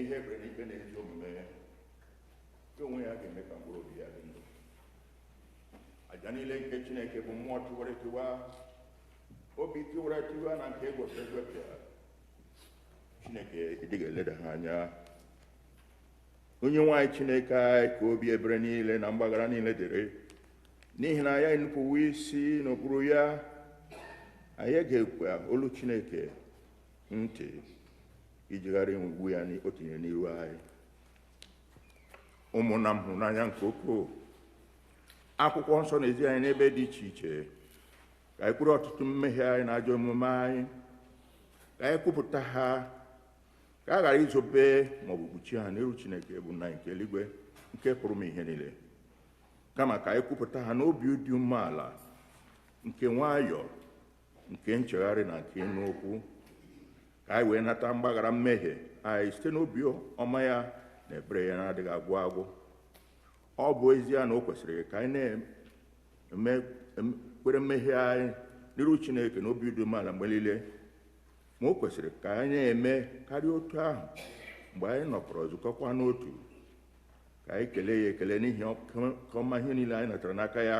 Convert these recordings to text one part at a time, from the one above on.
ihe ebere n'ike na ezi omume onwe ya ga-eme ka mkpụrụ obi ya dị ndụ. Aja niile nke Chineke bụ mmụọ tiwara etiwa, obi tiwara etiwa na nke egwepịa egwepịa. Chineke ịdịghị eleda ha anya. Onye nwanyị Chineke anyị ka obi ebere niile na mgbaghara niile dịrị, n'ihi na ya enupụwo isi n'okpuru ya. Anyị ga-ekwe olu Chineke ntị ijigharị mgbu ya o tinyere n'iru anyị. Ụmụnna m hụrụ n'anya nke ukwuu, akwụkwọ nsọ na-ezi anyị n'ebe dị iche iche ka anyị kwuru ọtụtụ mmehie anyị na ajọ omume anyị, ka anyị kwupụta ha, ka a ghara izobe maọbụ kpuchie ha n'iru Chineke bụ nna nke eluigwe nke pụrụ m ihe niile, kama ka anyị kwupụta ha n'obi dị umeala, nke nwayọọ, nke nchegharị na nke ịnụ okwu, ka anyị wee nata mgbaghara mmehie anyị site n'obi ọma ya na ebere ya na-adịghị agwụ agwụ. Ọ bụ ezie na o kwesịrị ka anyị na-ekpere mmehie anyị n'iru Chineke n'obi dị umeala mgbe niile, ma o kwesịrị ka anyị na-eme karịa otu ahụ mgbe anyị nọkọrọ zukọkwa n'otu, ka anyị kelee ya ekele n'ihi ọma ihe niile anyị natara n'aka ya,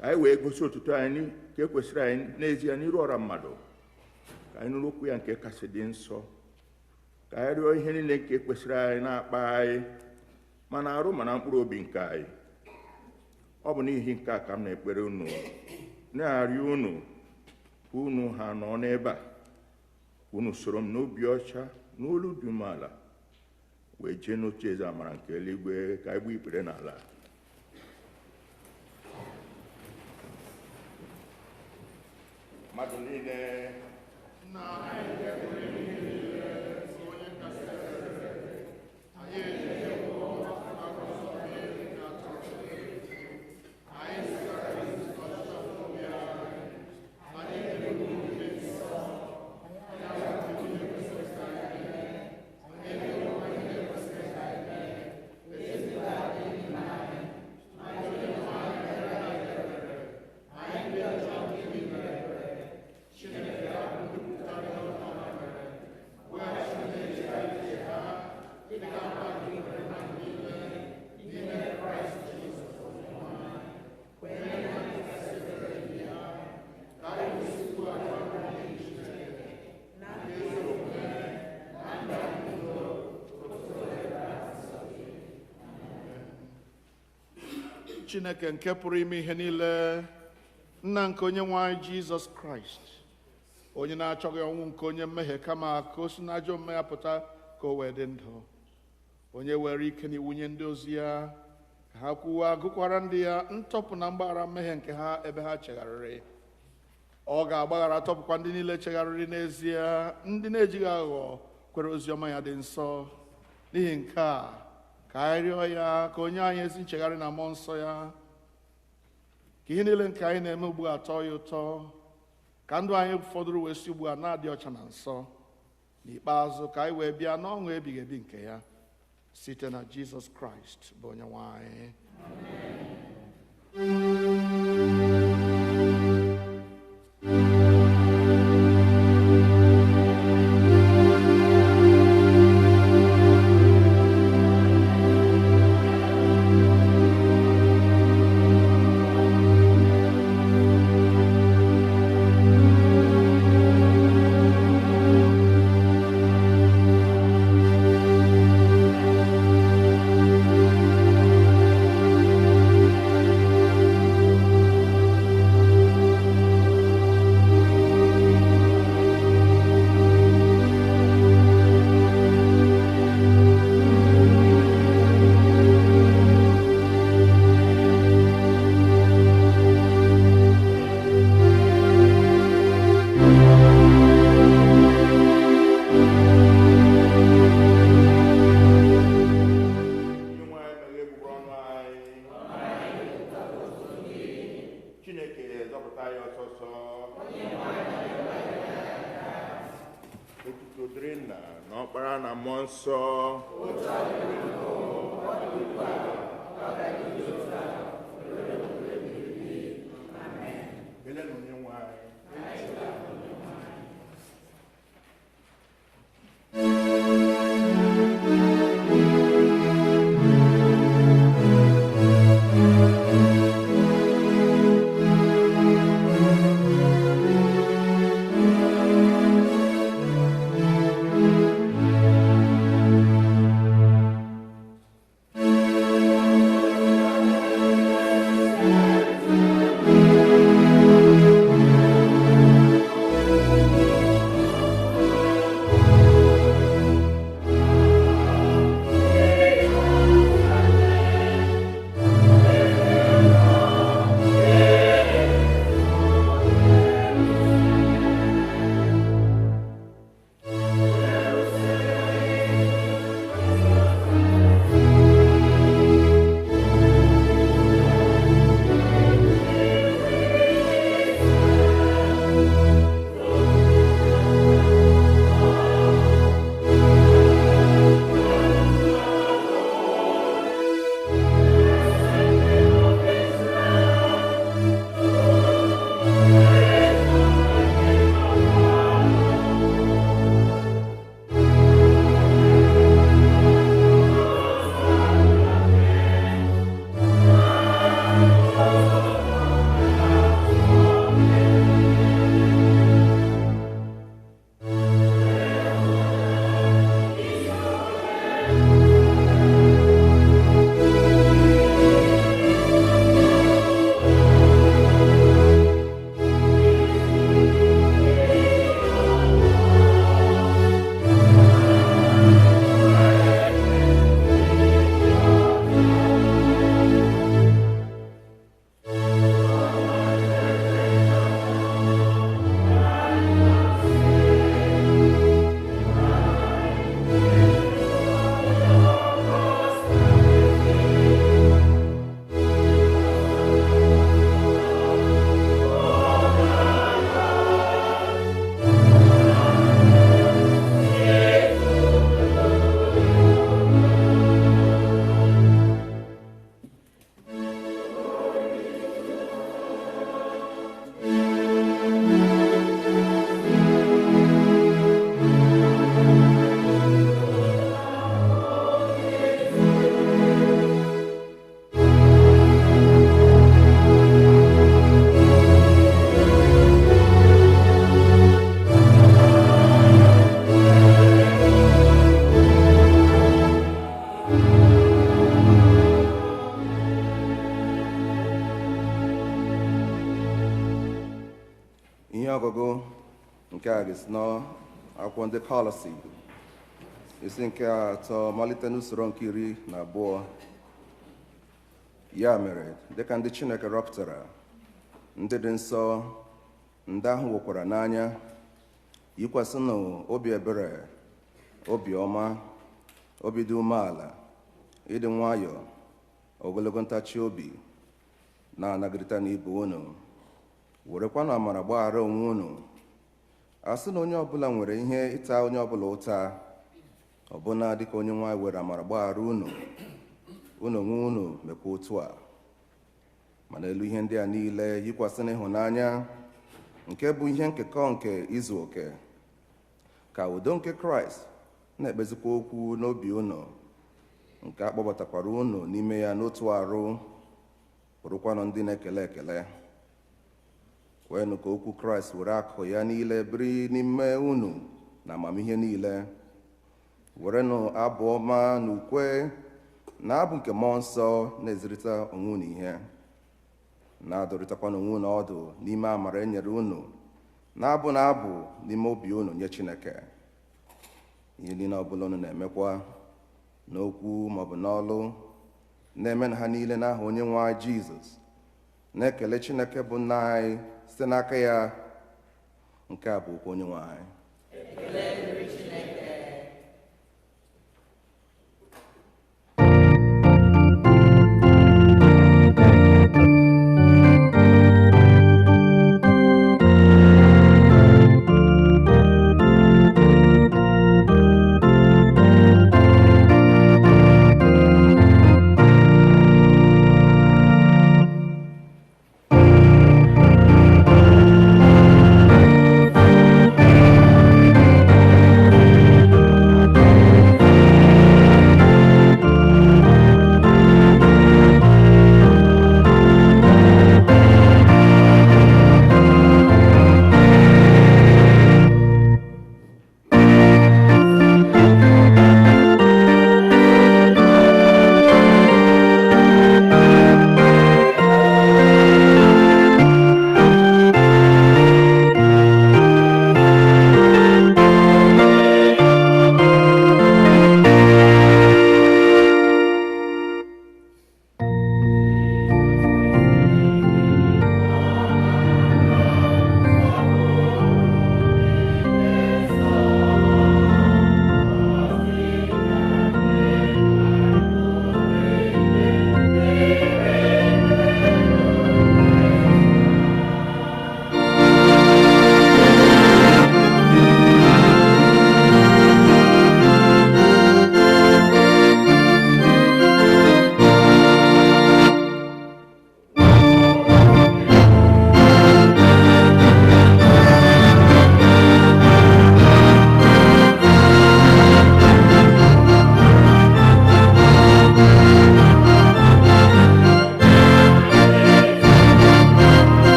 ka anyị wee gosi otuto anyị nke kwesịrị anyị n'ezie n'iru ọra mmadụ, ka anyị nụrụ okwu ya nke kasị dị nsọ, ka anyị rịọ ihe niile nke kwesịrị anyị na-akpa anyị ma na arụ ma na mkpụrụ obi nke anyị. Ọ bụ n'ihi nke a ka m na-ekpere unu, na-arịọ unu ka unu ha nọ n'ebe a, unu soro m n'obi ọcha n'olu dị umeala wee jee n'oche eze amara nke eluigwe ka anyị gbuo ikpere n'ala. Mmadụ niile Chineke nke pụrụ ime ihe niile, nna nke onye nwe anyị Jizọs Kraịst, onye na-achọghị ọnwụ nke onye mmehie kama ka o si n'ajọ omume ya pụta ka o wee dị ndụ, onye were ike na iwunye ndị ozi ya ka ha kwuwa agụkwara ndị ya ntọpụ na mgbaghara mmehie nke ha ebe ha chegharịrị. Ọ ga-agbaghara tọpụkwa ndị niile chegharịrị n'ezie, ndị na-ejighị aghụghọ kwere ozi ọma ya dị nsọ. N'ihi nke a ka anyị rịọ ya ka onye anyị ezi nchegharị na mmụọ nsọ ya, ka ihe niile nke anyị na-eme ugbu a tọọ ya ụtọ, ka ndụ anyị fọdụrụ wee si ugbu a na-adị ọcha na nsọ, n'ikpeazụ ka anyị wee bịa n'ọṅụ ebighị ebi nke ya site na Jizọs Kraịst bụ onye nwe anyị. Amen. ọgụgụ nke a ga-esi n'akwụkwọ ndị Kọlọsi isi nke 3 malite n'usoro nke 12. Ya mere, dịka ndị Chineke rọpụtara, ndị dị nsọ, ndị ahụ wekwara n'anya, yikwasịnụ obi ebere, obi ọma, obi dị umeala, ịdị nwayọọ, ogologo ntachi obi, na-anagịrịta n'ibe unu, werekwanụ amara gbaghara onwe unu. A sị na onye ọbụla nwere ihe ịta onye ọbụla ụta, ọbụna dịka onye nwe anyị were amara gbaghara unu, unu onwe unu mekwa otu a. Ma n'elu ihe ndị a niile, yikwasị n'ịhụnanya nke bụ ihe nkekọ nke izu oke, ka udo nke Kraịst na-ekpezikwa okwu n'obi unu, nke a kpọbatakwara unu n'ime ya n'otu arụ, bụrụkwanụ ndị na-ekele ekele. Kweenụ ka okwu Kraịst were akụ ya niile biri n'ime unu na amamihe niile. Werenụ abụ ọma na ukwe na abụ nke mmụọ nsọ na-ezirịta onwe unu ihe, na-adọrịtakwana onwe unu ọdụ n'ime amara e nyere unu, na-abụ na abụ n'ime obi unu nye Chineke. Ihe niile ọbụla unu na-emekwa n'okwu maọbụ n'ọlụ, na-eme na ha niile n'aha onye nwe anyị Jizọs, na-ekele Chineke bụ nna anyị site n'aka ya. Nke a bụ okwu onye nwe anyị.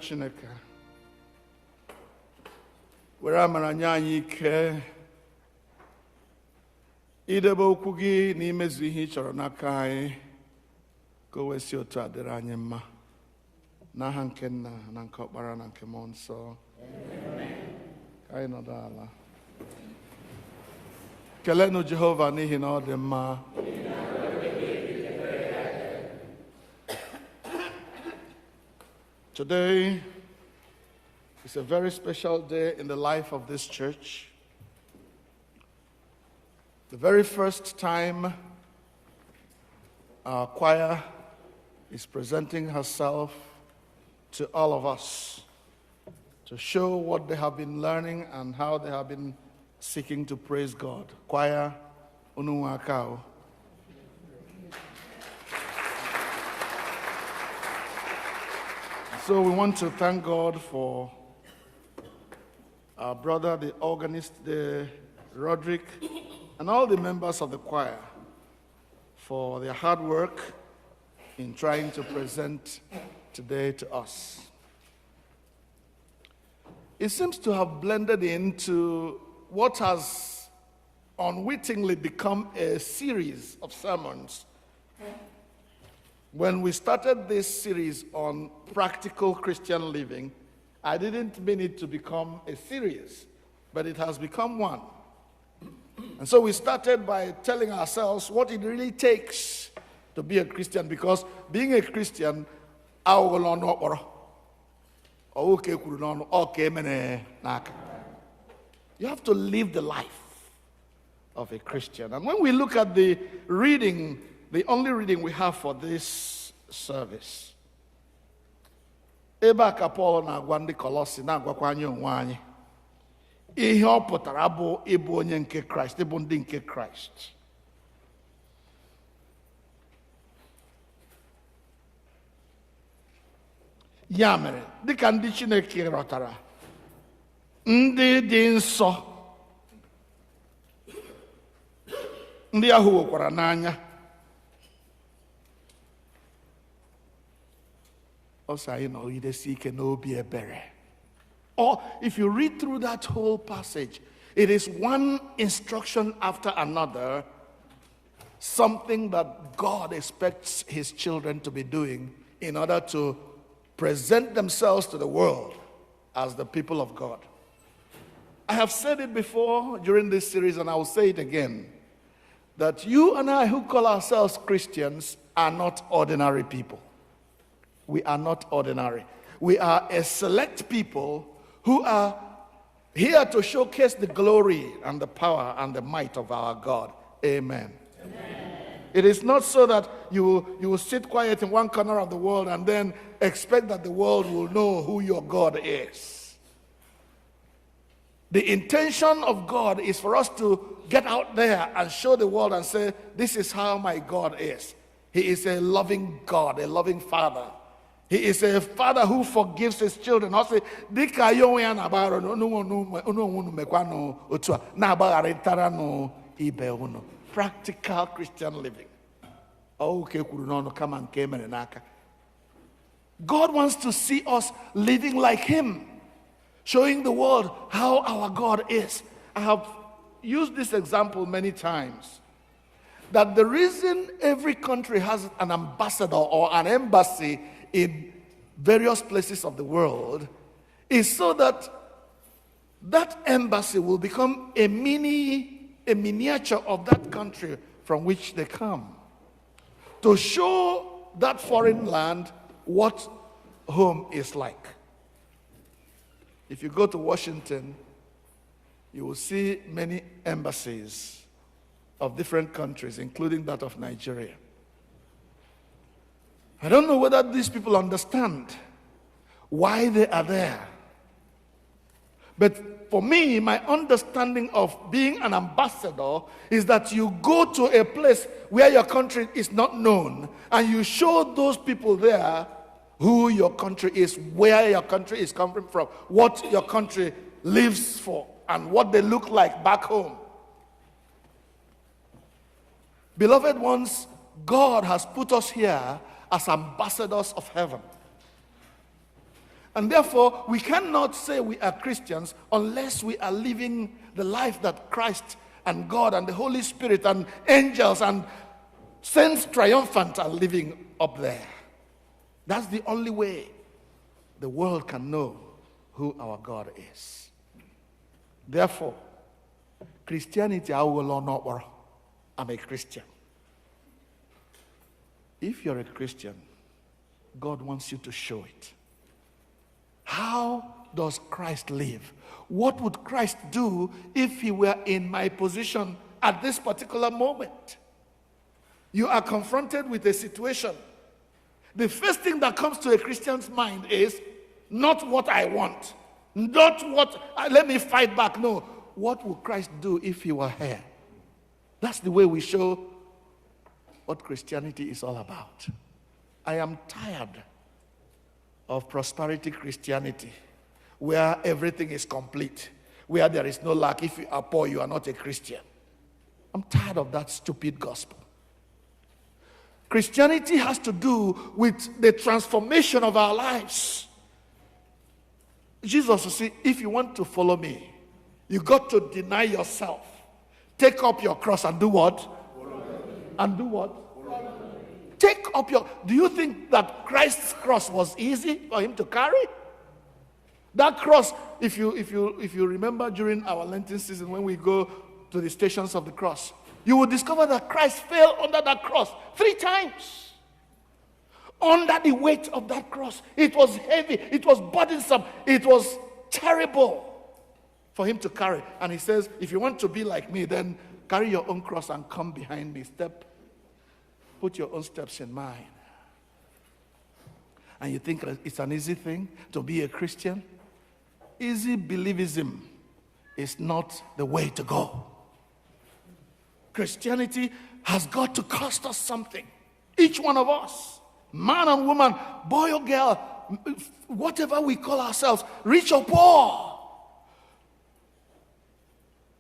Chineke were amara nye anyị ike idebe okwu gị na imezu ihe ị chọrọ n'aka anyị, ka o wee si otu a dịrị anyị mma, n'aha nke Nna na nke Ọkpara na nke Mmụọ Nsọ. Ka anyị nọdụ ala kelenụ Jehova n'ihi na ọ dị mma. Today is a very special day in the life of this church. The very first time our choir is presenting herself to all of us to show what they have been learning and how they have been seeking to praise God. Choir, Unuwakao. So we want to thank God for our brother, the organist, Roderick, and all the members of the choir for their hard work in trying to present today to us. It seems to have blended into what has unwittingly become a series of sermons When we started this series on practical Christian living, I didn't mean it to become a series, but it has become one. And so we started by telling ourselves what it really takes to be a Christian, because being a Christian, you have to live the life of a Christian. And when we look at the reading, the only reading we have for this service, ebe a ka Paul na-agwa ndị Kọlọsi na-agwakwa anyị onwe anyị ihe ọ pụtara bụ ịbụ onye nke Kraịst, ịbụ ndị nke Kraịst. Ya mere, dịka ndị Chineke rọtara, ndị dị nsọ, ndị ahụ wekwara n'anya, also anyị nọgidesi ike n'obi ebere. Or if you read through that whole passage, it is one instruction after another, something that God expects his children to be doing in order to present themselves to the world as the people of God. I have said it before during this series, and I will say it again, that you and I who call ourselves Christians are not ordinary people. We are not ordinary. We are a select people who are here to showcase the glory and the power and the might of our God. Amen. Amen. It is not so that you will sit quiet in one corner of the world and then expect that the world will know who your God is. The intention of God is for us to get out there and show the world and say, this is how my God is. He is a loving God, a loving Father. He is a Father who forgives his children. Practical Christian living. God wants to see us living like him, showing the world how our God is. I have used this example many times, that the reason every country has an ambassador or an embassy in various places of the world is so that that embassy will become a miniature of that country from which they come, to show that foreign land what home is like. If you go to Washington, you will see many embassies of different countries, including that of Nigeria. I don't know whether these people understand why they are there. But for me, my understanding of being an ambassador is that you go to a place where your country is not known, and you show those people there who your country is, where your country is coming from, what your country lives for, and what they look like back home. Beloved ones, God has put us here as ambassadors of heaven. And therefore, we cannot say we are Christians unless we are living the life that Christ and God and the Holy Spirit and angels and saints triumphant are living up there. That's the only way the world can know who our God is. Therefore, Christianity, I'm a Christian. If you're a Christian, God wants you to show it. How does Christ live? What would Christ do if he were in my position at this particular moment? You are confronted with a situation. The first thing that comes to a Christian's mind is not what I want, not what, let me fight back. No, what would Christ do if he were here? That's the way we show what Christianity is all about. I am tired of prosperity Christianity, where everything is complete, where there is no lack. If you are poor, you are not a Christian. I'm tired of that stupid gospel. Christianity has to do with the transformation of our lives. Jesus said, if you want to follow me, you got to deny yourself. Take up your cross and do what? And do what? Take up your... Do you think that Christ's cross was easy for him to carry? That cross, if you remember during our Lenten season when we go to the stations of the cross, you will discover that Christ fell under that cross 3 times. Under the weight of that cross. It was heavy. It was burdensome. It was terrible for him to carry. And he says, if you want to be like me, then carry your own cross and come behind me. Put your own steps in mine. And you think it's an easy thing to be a Christian? Easy believism is not the way to go. Christianity has got to cost us something. Each one of us, man and woman, boy or girl, whatever we call ourselves, rich or poor.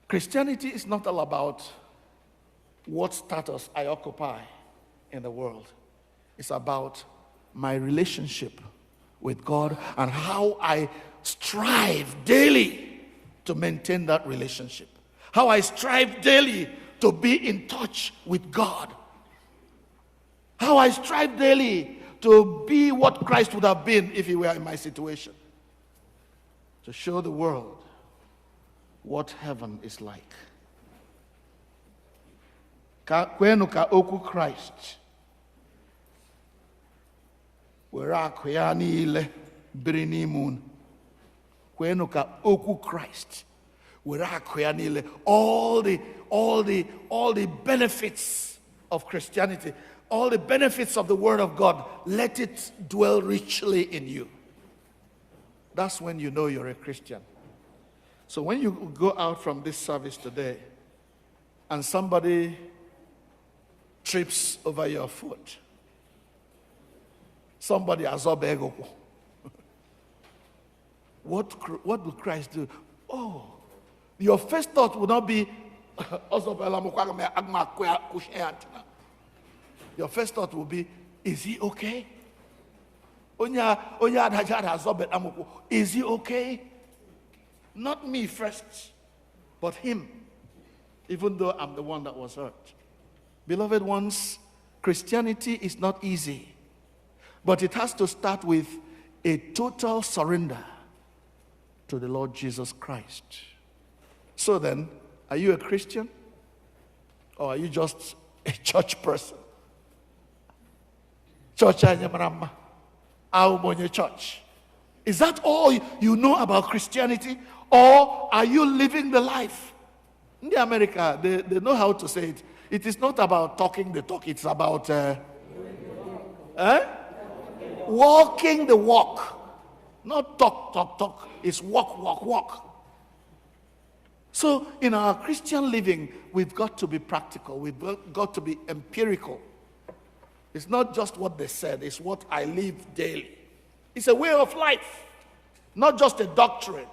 Christianity is not all about what status I occupy in the world. It's about my relationship with God and how I strive daily to maintain that relationship. How I strive daily to be in touch with God. How I strive daily to be what Christ would have been if he were in my situation. To show the world what heaven is like. Kwenu ka okwu Christ were akụ ya niile biri n'ime unu. Kwenu ka okwu Christ were akụ ya niile. All the benefits of Christianity, all the benefits of the Word of God, let it dwell richly in you. That's when you know you're a Christian. So when you go out from this service today and somebody trips over your foot, somebody azobego, what will Christ do? Oh, your first thought will not be your first thought will be, is he okay? Is he okay? Not me first, but him, even though I'm the one that was hurt. Beloved ones, Christianity is not easy, but it has to start with a total surrender to the Lord Jesus Christ. So then, are you a Christian? Or are you just a church person? Church, church. Is that all you know about Christianity? Or are you living the life? In America, they know how to say it. It is not about talking the talk. It's about walking the walk. Not talk. It's walk. So in our Christian living, we've got to be practical. We've got to be empirical. It's not just what they said. It's what I live daily. It's a way of life, not just a doctrine.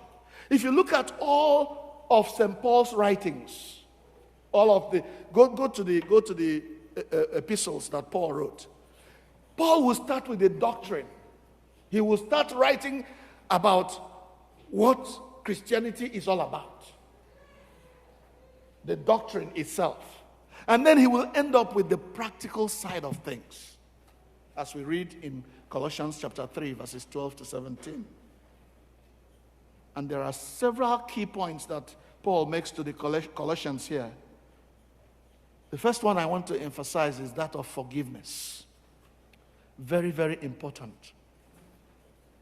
If you look at all of St. Paul's writings, all of the go to the epistles that Paul wrote. Paul will start with the doctrine. He will start writing about what Christianity is all about. The doctrine itself. And then he will end up with the practical side of things. As we read in Colossians chapter 3, verses 12 to 17. And there are several key points that Paul makes to the Colossians here. The first one I want to emphasize is that of forgiveness. Very, very important.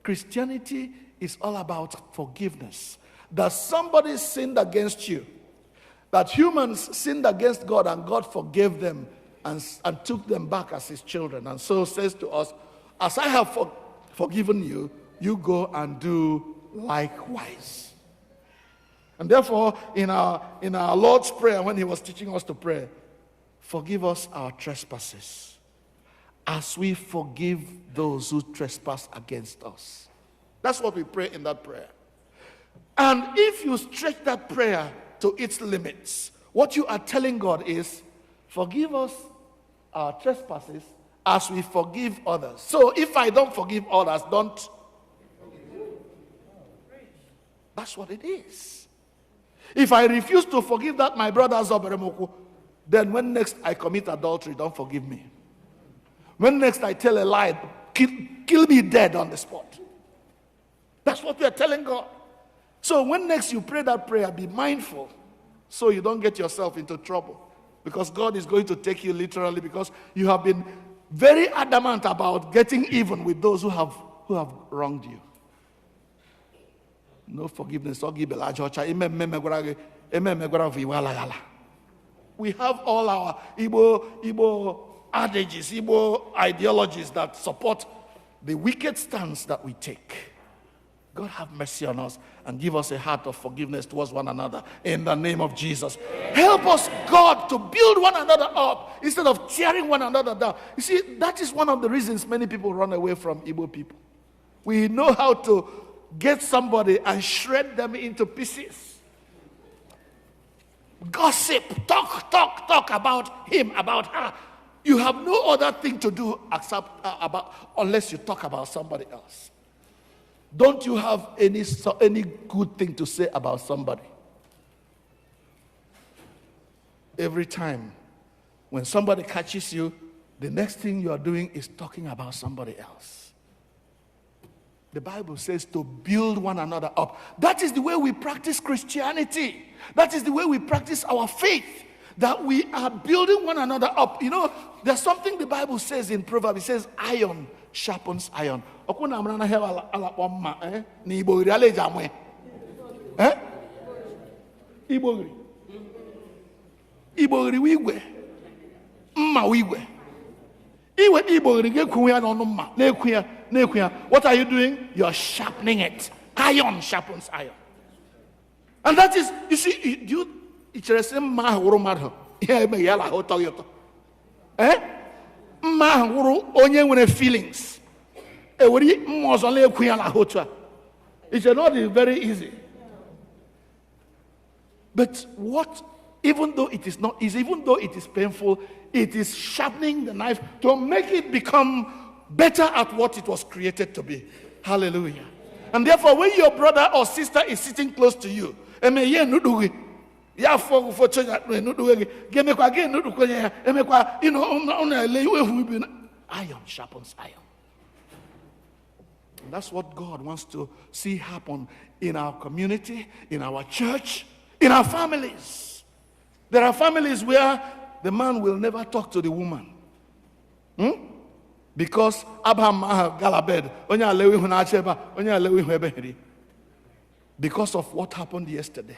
Christianity is all about forgiveness. That somebody sinned against you. That humans sinned against God and God forgave them and took them back as his children. And so says to us, as I have forgiven you, you go and do likewise. And therefore, in our Lord's Prayer, when he was teaching us to pray, forgive us our trespasses as we forgive those who trespass against us. That's what we pray in that prayer. And if you stretch that prayer to its limits, what you are telling God is, forgive us our trespasses as we forgive others. So if I don't forgive others, don't. That's what it is. If I refuse to forgive that my brother Zoberemoku, then when next I commit adultery, don't forgive me. When next I tell a lie, kill me dead on the spot. That's what we are telling God. So when next you pray that prayer, be mindful so you don't get yourself into trouble. Because God is going to take you literally, because you have been very adamant about getting even with those who have wronged you. No forgiveness. We have all our Igbo adages, Igbo ideologies that support the wicked stance that we take. God have mercy on us and give us a heart of forgiveness towards one another in the name of Jesus. Help us, God, to build one another up instead of tearing one another down. You see, that is one of the reasons many people run away from Igbo people. We know how to get somebody and shred them into pieces. Gossip, talk about him, about her. You have no other thing to do except unless you talk about somebody else. Don't you have any good thing to say about somebody? Every time when somebody catches you, the next thing you are doing is talking about somebody else. The Bible says to build one another up. That is the way we practice Christianity. That is the way we practice our faith. That we are building one another up. You know, there's something the Bible says in Proverbs. It says iron sharpens iron. What are you doing? You're sharpening it. Iron sharpens iron. And that is, you see, it's the same feelings. It's not very easy. But what, even though it is not easy, even though it is painful, it is sharpening the knife to make it become better at what it was created to be. Hallelujah. And therefore, when your brother or sister is sitting close to you, iron sharpens iron. And that's what God wants to see happen in our community, in our church, in our families. There are families where the man will never talk to the woman. Because because of what happened yesterday.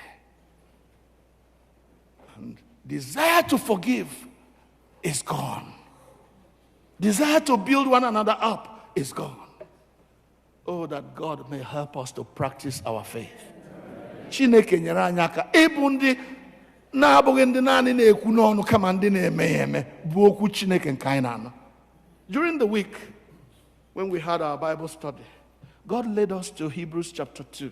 And desire to forgive is gone. Desire to build one another up is gone. Oh, that God may help us to practice our faith. Chineke nyere anyị aka ịbụ ndị na-abụghị ndị naanị na-ekwu n'ọnụ kama ndị na-eme ya eme bụ okwu Chineke nke anyị na-anụ. During the week, when we had our Bible study, God led us to Hebrews chapter 2.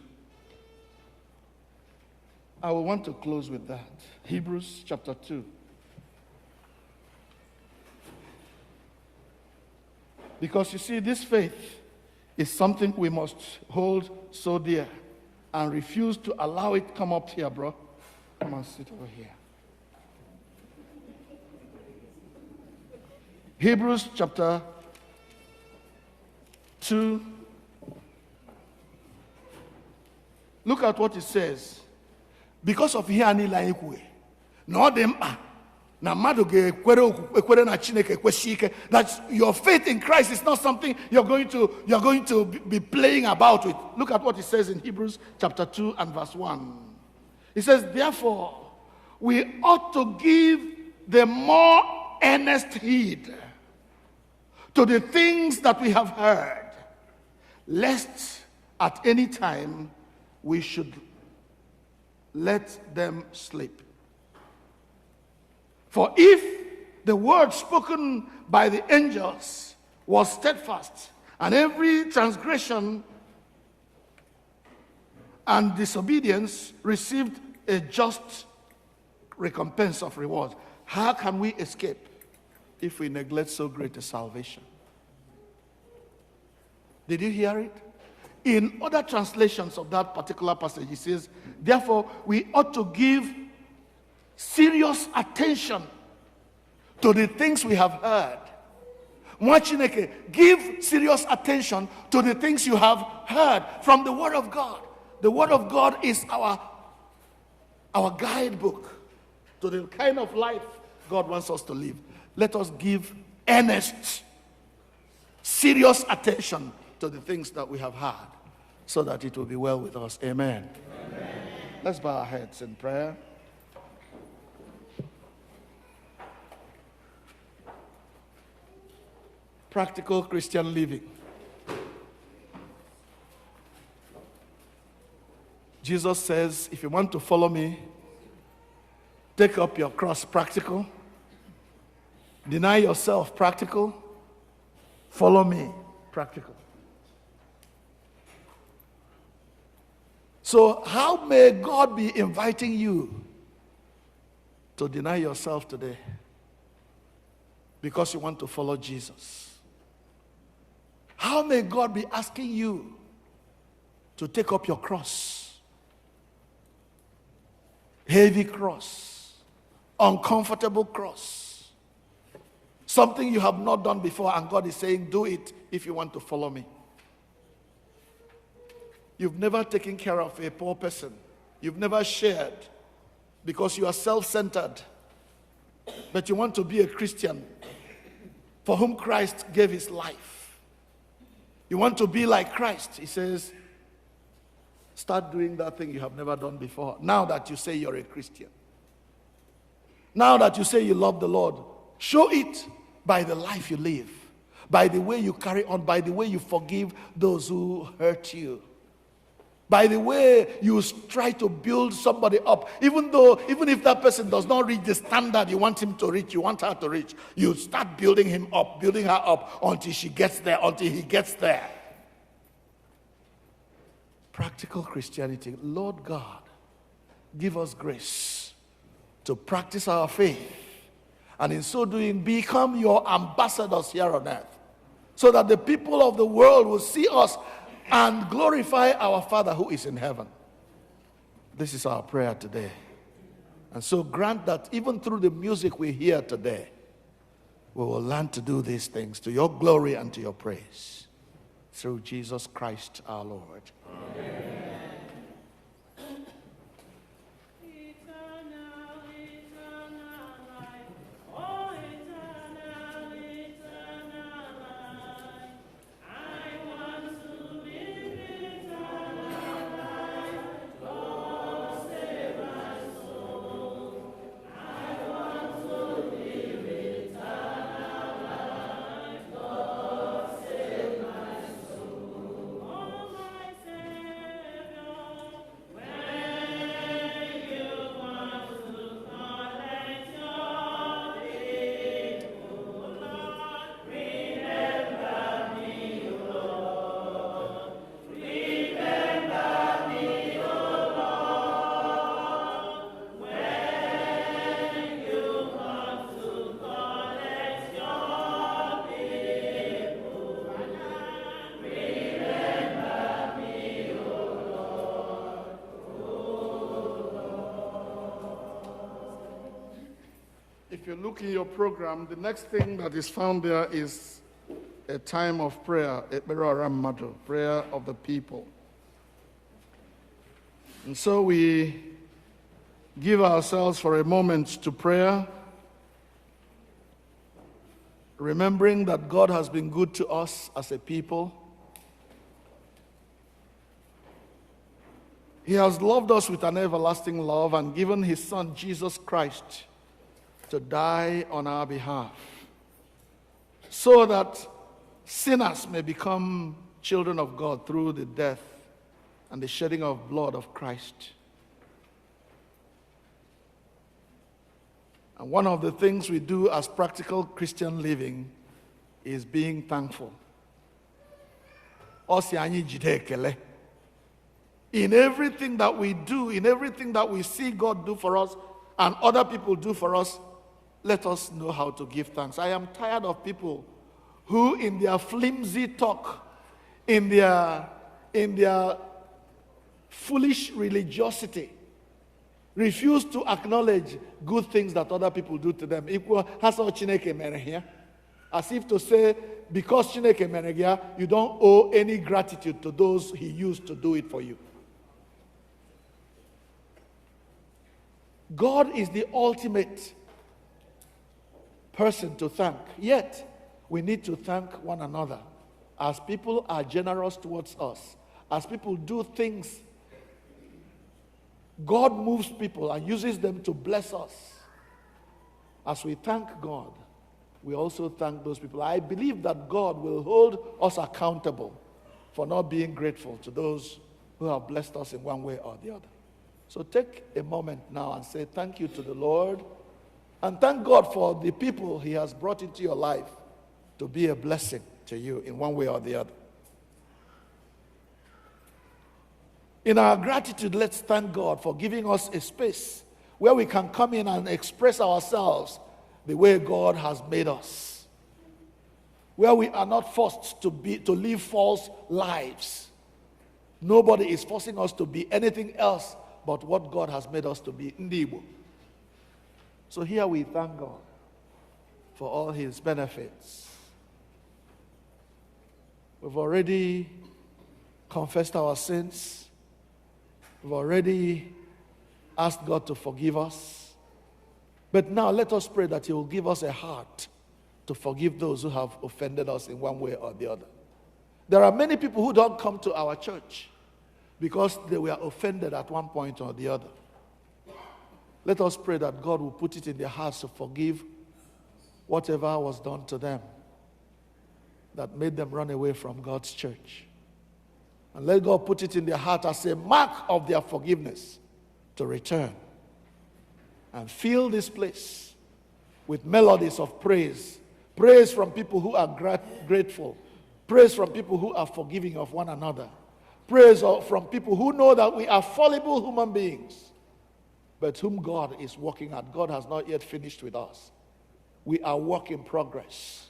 I will want to close with that. Hebrews chapter 2. Because you see, this faith is something we must hold so dear and refuse to allow it come up here, bro. Come and sit over here. Hebrews chapter 2. Look at what it says. Because of here and no them that your faith in Christ is not something you're going to be playing about with. Look at what it says in Hebrews chapter 2 and verse 1. It says, therefore, we ought to give the more earnest heed to the things that we have heard, lest at any time we should let them slip. For if the word spoken by the angels was steadfast, and every transgression and disobedience received a just recompense of reward, how can we escape if we neglect so great a salvation? Did you hear it? In other translations of that particular passage, it says, therefore, we ought to give serious attention to the things we have heard. Nwa Chineke, give serious attention to the things you have heard from the Word of God. The Word of God is our guidebook to the kind of life God wants us to live. Let us give earnest, serious attention to the things that we have heard, so that it will be well with us. Amen. Amen. Let's bow our heads in prayer. Practical Christian living. Jesus says, if you want to follow me, take up your cross, practical. Deny yourself, practical. Follow me, practical. So how may God be inviting you to deny yourself today because you want to follow Jesus? How may God be asking you to take up your cross? Heavy cross, uncomfortable cross, something you have not done before, and God is saying, do it if you want to follow me. You've never taken care of a poor person. You've never shared because you are self-centered. But you want to be a Christian for whom Christ gave his life. You want to be like Christ. He says, start doing that thing you have never done before. Now that you say you're a Christian. Now that you say you love the Lord, show it by the life you live, by the way you carry on, by the way you forgive those who hurt you, by the way you try to build somebody up, even if that person does not reach the standard you want him to reach, you want her to reach, you start building him up, building her up until she gets there, until he gets there. Practical Christianity. Lord God, give us grace to practice our faith, and in so doing become your ambassadors here on earth, so that the people of the world will see us and glorify our Father who is in heaven. This is our prayer today. And so grant that even through the music we hear today, we will learn to do these things to your glory and to your praise. Through Jesus Christ our Lord. Amen. If you look in your program, the next thing that is found there is a time of prayer, prayer of the people. And so we give ourselves for a moment to prayer, remembering that God has been good to us as a people. He has loved us with an everlasting love and given his Son, Jesus Christ, to die on our behalf, so that sinners may become children of God through the death and the shedding of blood of Christ. And one of the things we do as practical Christian living is being thankful. In everything that we do, in everything that we see God do for us and other people do for us, let us know how to give thanks. I am tired of people who in their flimsy talk, in their foolish religiosity, refuse to acknowledge good things that other people do to them. As if to say, because Chineke mere gị ya, you don't owe any gratitude to those he used to do it for you. God is the ultimate person to thank. Yet, we need to thank one another. As people are generous towards us, as people do things, God moves people and uses them to bless us. As we thank God, we also thank those people. I believe that God will hold us accountable for not being grateful to those who have blessed us in one way or the other. So take a moment now and say thank you to the Lord, and thank God for the people he has brought into your life to be a blessing to you in one way or the other. In our gratitude, let's thank God for giving us a space where we can come in and express ourselves the way God has made us, where we are not forced to live false lives. Nobody is forcing us to be anything else but what God has made us to be. Igbo. So here we thank God for all his benefits. We've already confessed our sins. We've already asked God to forgive us. But now let us pray that he will give us a heart to forgive those who have offended us in one way or the other. There are many people who don't come to our church because they were offended at one point or the other. Let us pray that God will put it in their hearts to forgive whatever was done to them that made them run away from God's church. And let God put it in their heart as a mark of their forgiveness to return and fill this place with melodies of praise. Praise from people who are grateful. Praise from people who are forgiving of one another. Praise from people who know that we are fallible human beings, but whom God is working at. God has not yet finished with us. We are work in progress.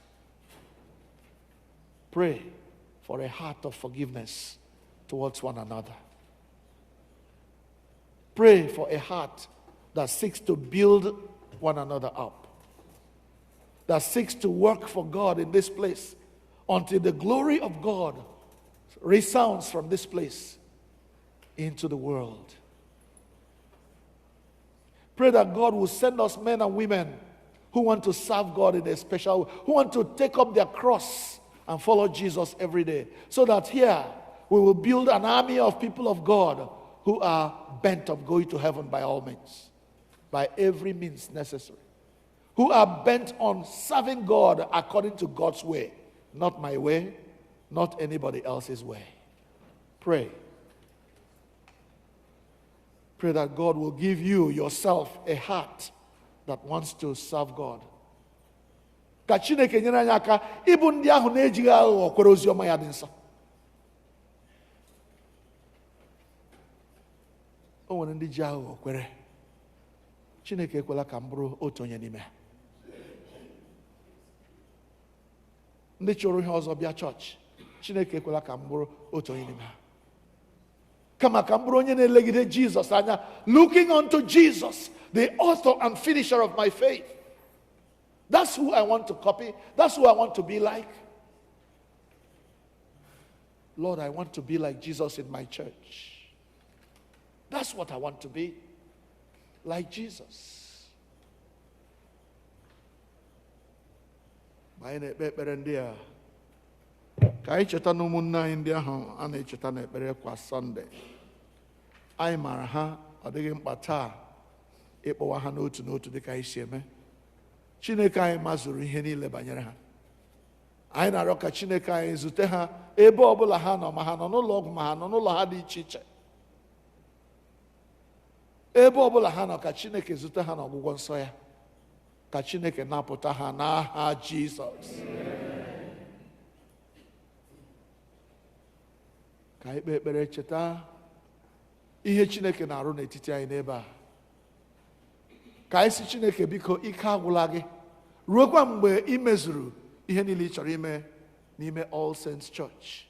Pray for a heart of forgiveness towards one another. Pray for a heart that seeks to build one another up, that seeks to work for God in this place until the glory of God resounds from this place into the world. Pray that God will send us men and women who want to serve God in a special way, who want to take up their cross and follow Jesus every day, so that here we will build an army of people of God who are bent on going to heaven by all means, by every means necessary, who are bent on serving God according to God's way, not my way, not anybody else's way. Pray. Pray that God will give you yourself a heart that wants to serve God. Ka Chineke nyere anyị aka ịbụ ndị ahụ na-ejighị aghụghọ kwere ozi ọma ya dị nsọ. O nwere ndị ji aghụghọ kwere. Chineke ekwela ka m bụrụ otu onye n'ime ha. Ndị chọrọ ihe ọzọ bịa chọọchị, Chineke ekwela ka m bụrụ otu onye n'ime ha. Kama ka m bụrụ onye na-elegide Jizọs anya, looking unto Jesus, the author and finisher of my faith. That's who I want to copy. That's who I want to be like. Lord, I want to be like Jesus in my church. That's what I want to be, like Jesus. Ma anyị na-ekpe ekpere ndị a, ka anyị cheta na ụmụnne anyị ndị ahụ a na-echeta n'ekpere kwa Sọnde. Anyị mara ha, ọ dịghị mkpa taa ịkpọwa ha n'otu n'otu dịka anyị si eme. Chineke anyị mazuru ihe niile banyere ha. Anyị na-arịọ ka Chineke anyị zute ha ebe ọbụla ha nọ, ma ha nọ n'ụlọ ọgwụ, ma ha nọ n'ụlọ ha dị iche iche. Ebe ọbụla ha nọ, ka Chineke zute ha n'ọgwụgwọ nsọ ya. Ka Chineke napụta ha n'aha Jizọs. Ka anyị kpee ekpere cheta ihe Chineke na-arụ n'etiti anyị n'ebe a. Ka anyị si Chineke, biko, ike agwụla gị, ruokwa mgbe ị mezuru ihe niile ị chọrọ ime n'ime All Saints Church.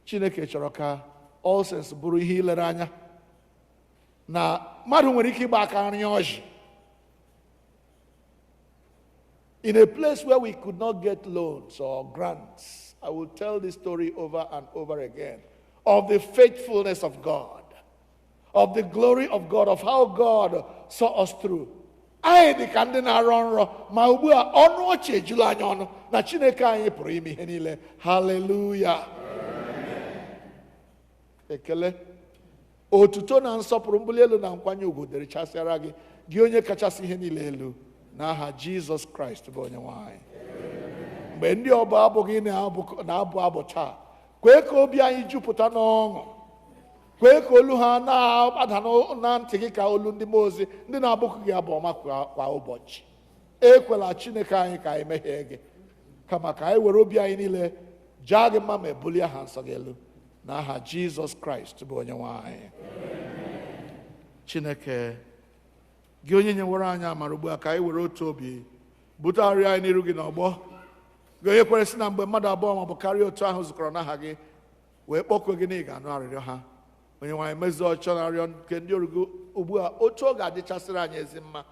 Chineke chọrọ ka All Saints bụrụ ihe ilere anya, na mmadụ nwere ike ịgba aka nri ọjị, In a place where we could not get loans or grants, I will tell this story over and over again of the faithfulness of God, of the glory of God, of how God saw us through. I dị ka ndị na-arọ nrọ ma ugbu a ọnụ ọchị ejula anyị ọnụ na Chineke anyị pụrụ ime ihe niile. Hallelujah. Ekele, otuto na nsọpụrụ, mbuli elu na nkwanye ugwu dịrị chasịara gị, gị onye kachasị ihe niile elu, n'aha Jizọs Kraịst bụ onye nwanyị. Mgbe ndị ọbụ abụ gị na-abụ abụ taa, kwee ka obi anyị jupụta n'ọṅụ, kwee ka olu ha na-ada na ntị gị ka olu ndị mmụọ ozi ndị na-abụkụ gị abụ ọma kwa ụbọchị. Ekwela Chineke anyị ka anyị mehie gị, kama ka anyị were obi anyị niile jaa gị mma ma ebulie aha nsọ gị elu, n'aha Jizọs Kraịst bụ onye nwanyị. Chineke, gị onye nyewere anyị amara ugbu a, ka anyị were otu obi bute arịa anyị n'iru gị n'ọgbọ. Gị onye kwere sị na mgbe mmadụ abụọ maọbụ karịa otu ahụ zukọrọ n'aha gị wee kpọkuo gị na ị ga-anụ arịrịọ ha. Onye nwanyị mezuo ọchọ na arịọ nke ndị orugo ugbu a, otu ọ ga-adịchasịrị anyị ezi mma.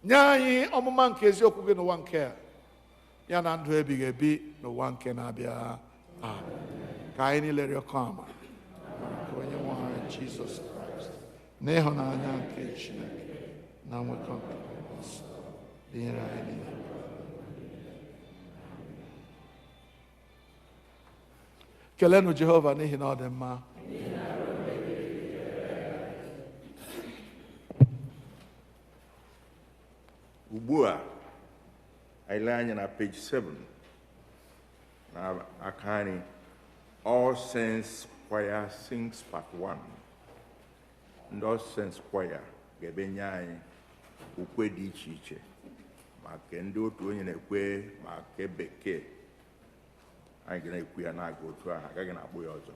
Nye anyị ọmụma nke eziokwu gị n'ụwa nke a, ya na ndụ ebighị ebi n'ụwa nke na-abịa. Ka anyị niile rịọkọ amara nke onye nwanyị Jizọs Kraịst na ịhụnanya nke Chineke na nwekọ nke nsọ dịnyere anyị niile. Kelenụ Jehova n'ihi na ọ dị mma. Ugbu a anyị lee anya na page 7 na aka anyị, All Saints Choir sings part 1. Ndị All Saints Choir ga-ebenye anyị ukwe dị iche iche, ma nke ndị otu onye na-ekwe ma nke bekee. Anyị ga na-ekwu ya na-aga otu ahụ, agaghị na-akpụ ya ọzọ.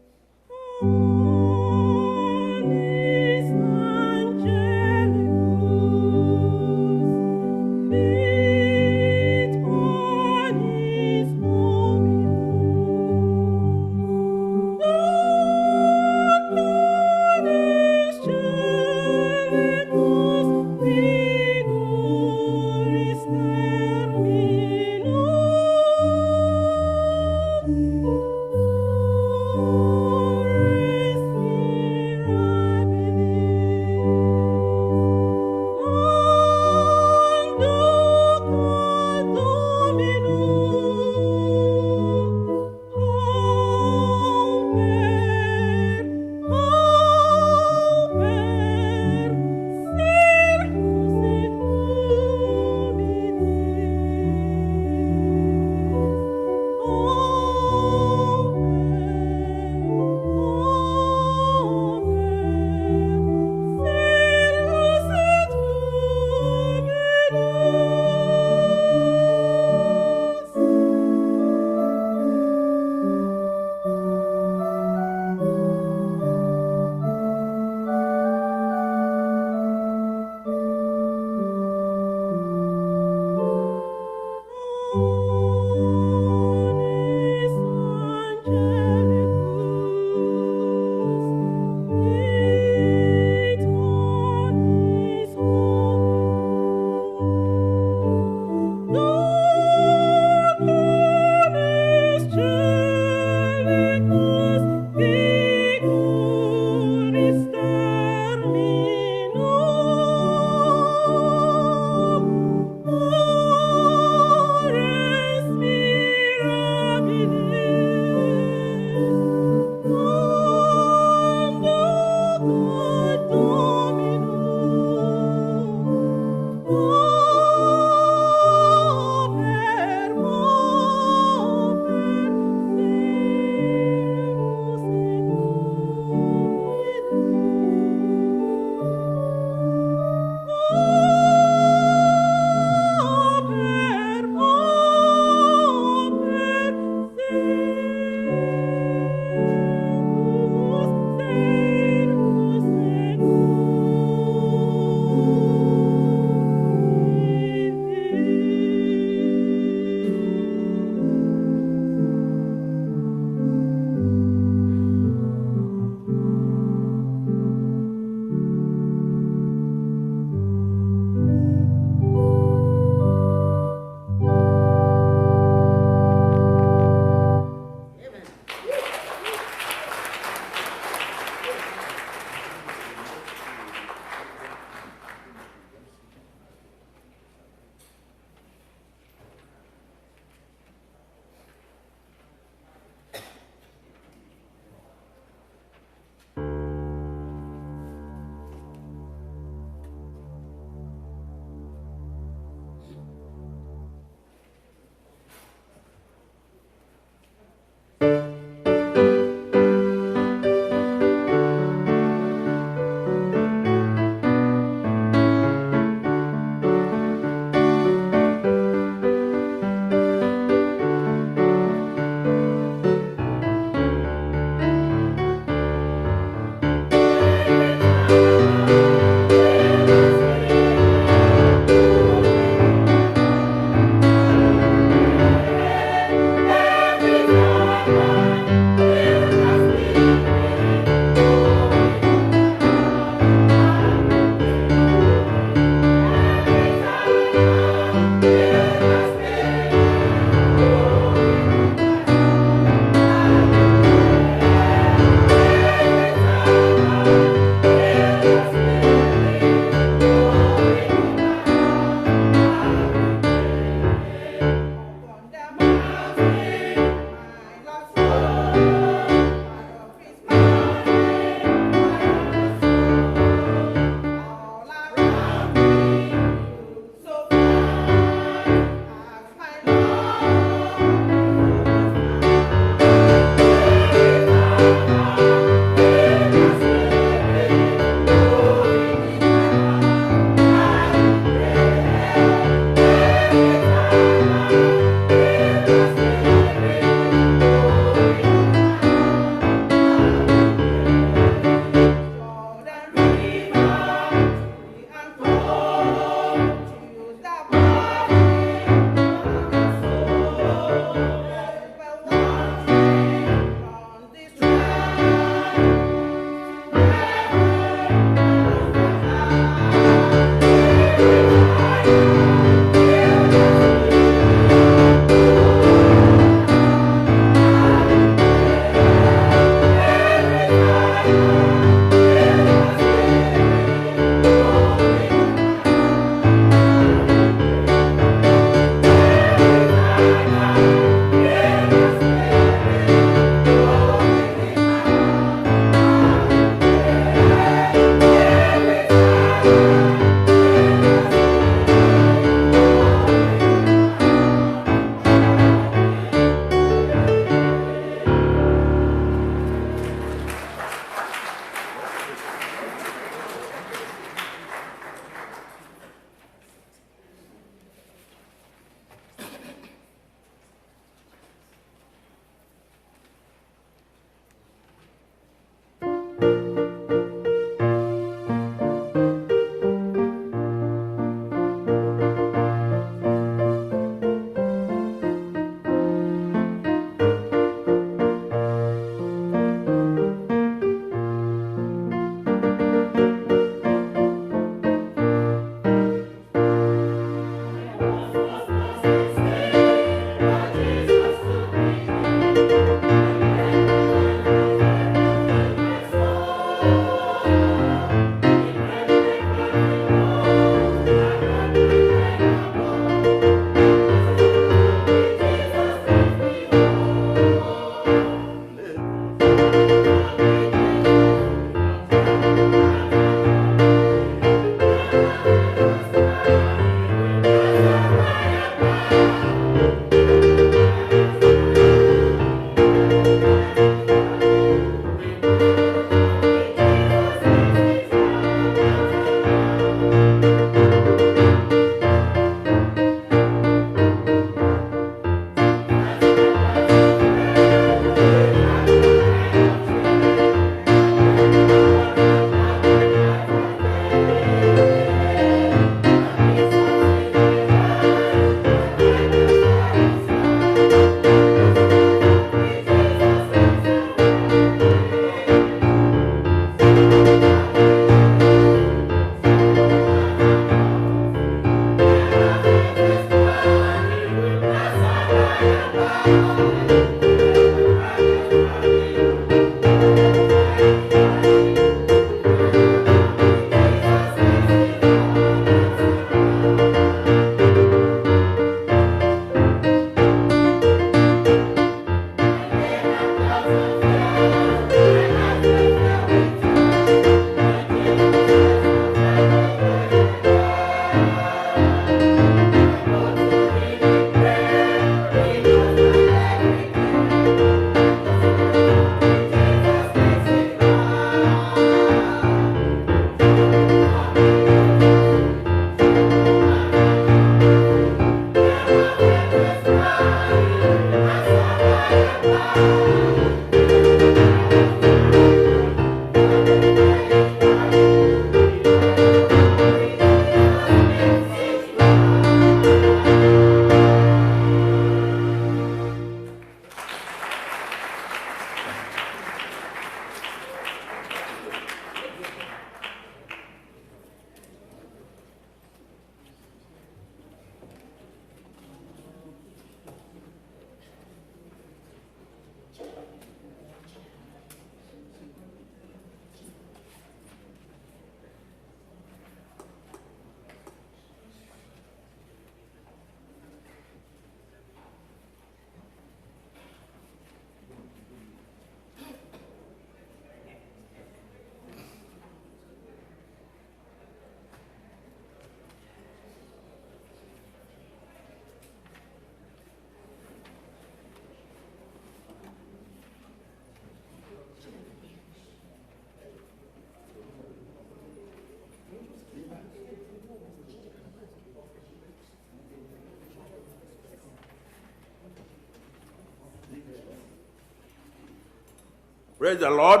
Praise the Lord.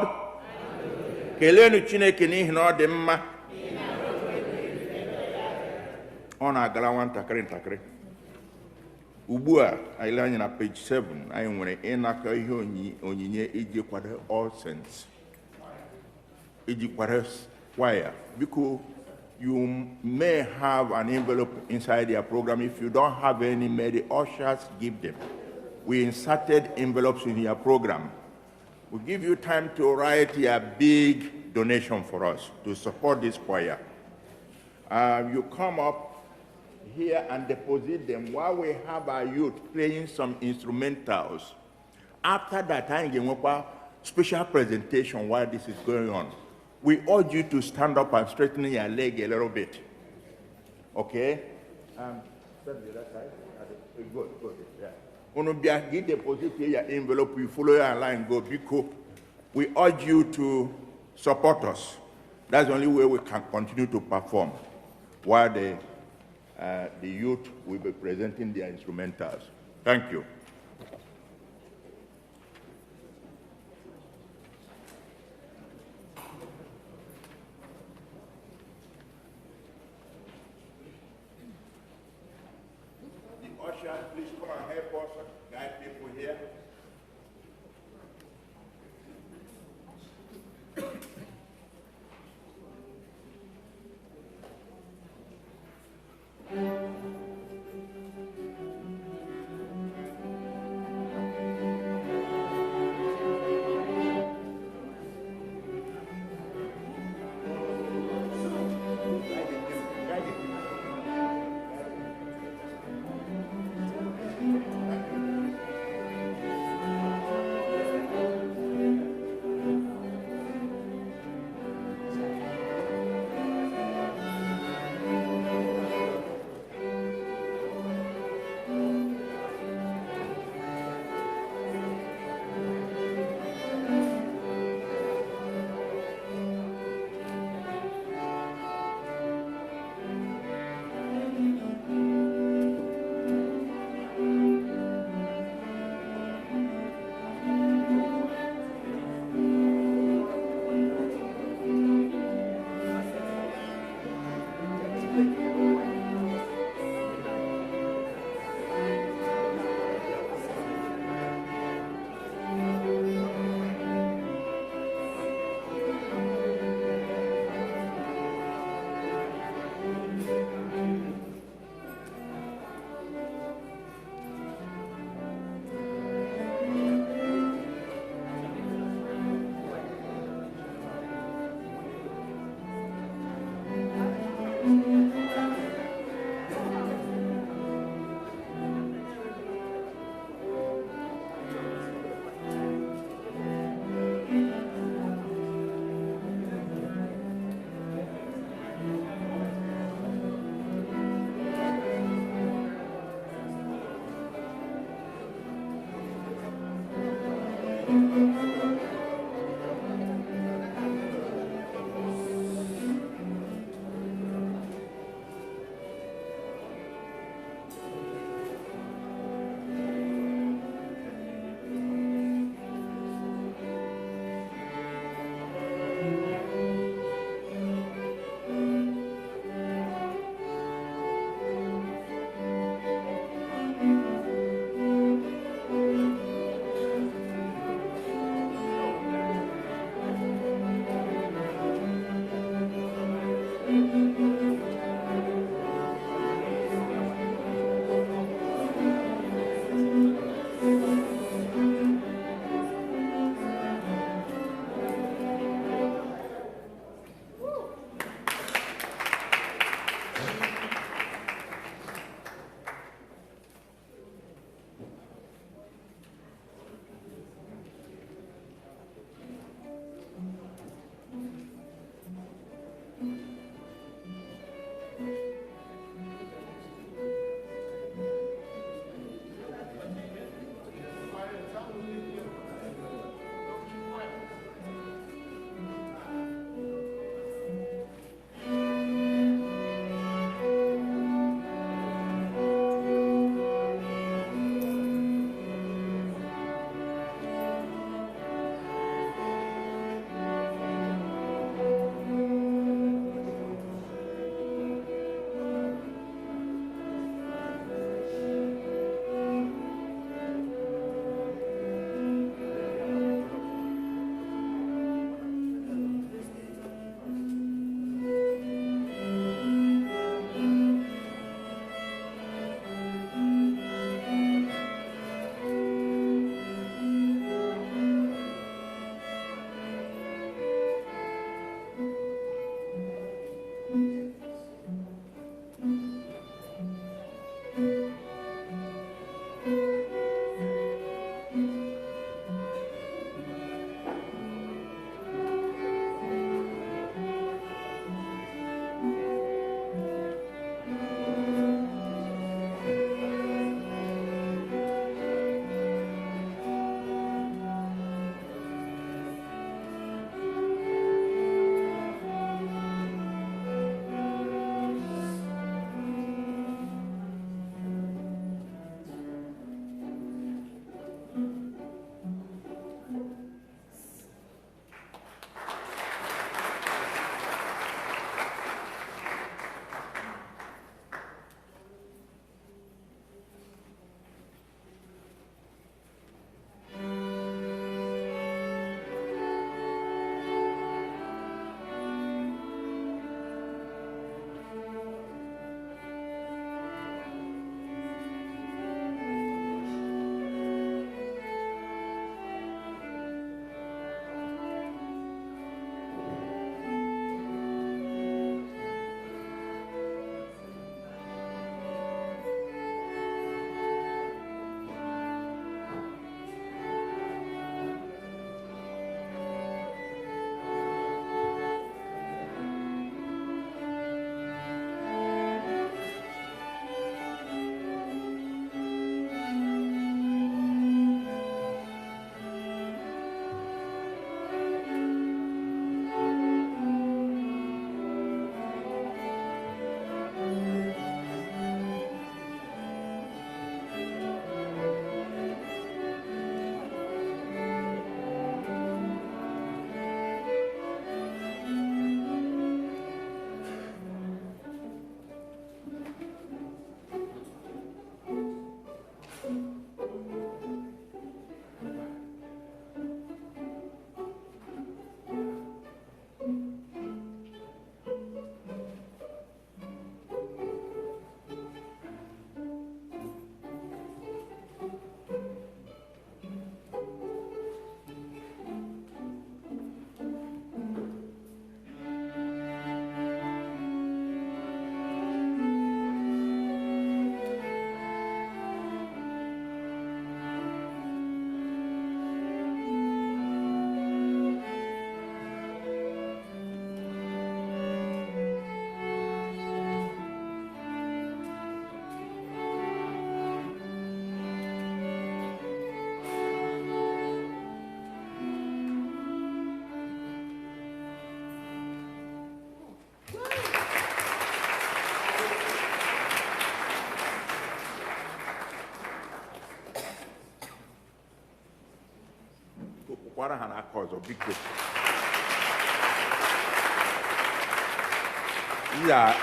Kelenu Chineke n'ihi na ọ dị mma. Ọ na-agala nwatakịrị ntakịrị. Ugbu a, anyị lee anya na page 7, anyị nwere ịnakọ ihe onyinye iji kwado All Saints. Iji kwado choir. Because you may have an envelope inside your program. If you don't have any, may the ushers give them. We inserted envelopes in your program. We give you time to write your big donation for us to support this choir. You come up here and deposit them while we have our youth playing some instrumentals. After that, I give a special presentation while this is going on. We urge you to stand up and straighten your leg a little bit. Okay? Stand the other side. Good. Yeah. When you deposit your envelope, you follow your line, go because we urge you to support us. That's the only way we can continue to perform while the youth will be presenting their instrumentals. Thank you. Ushers, please come and help us guide people here.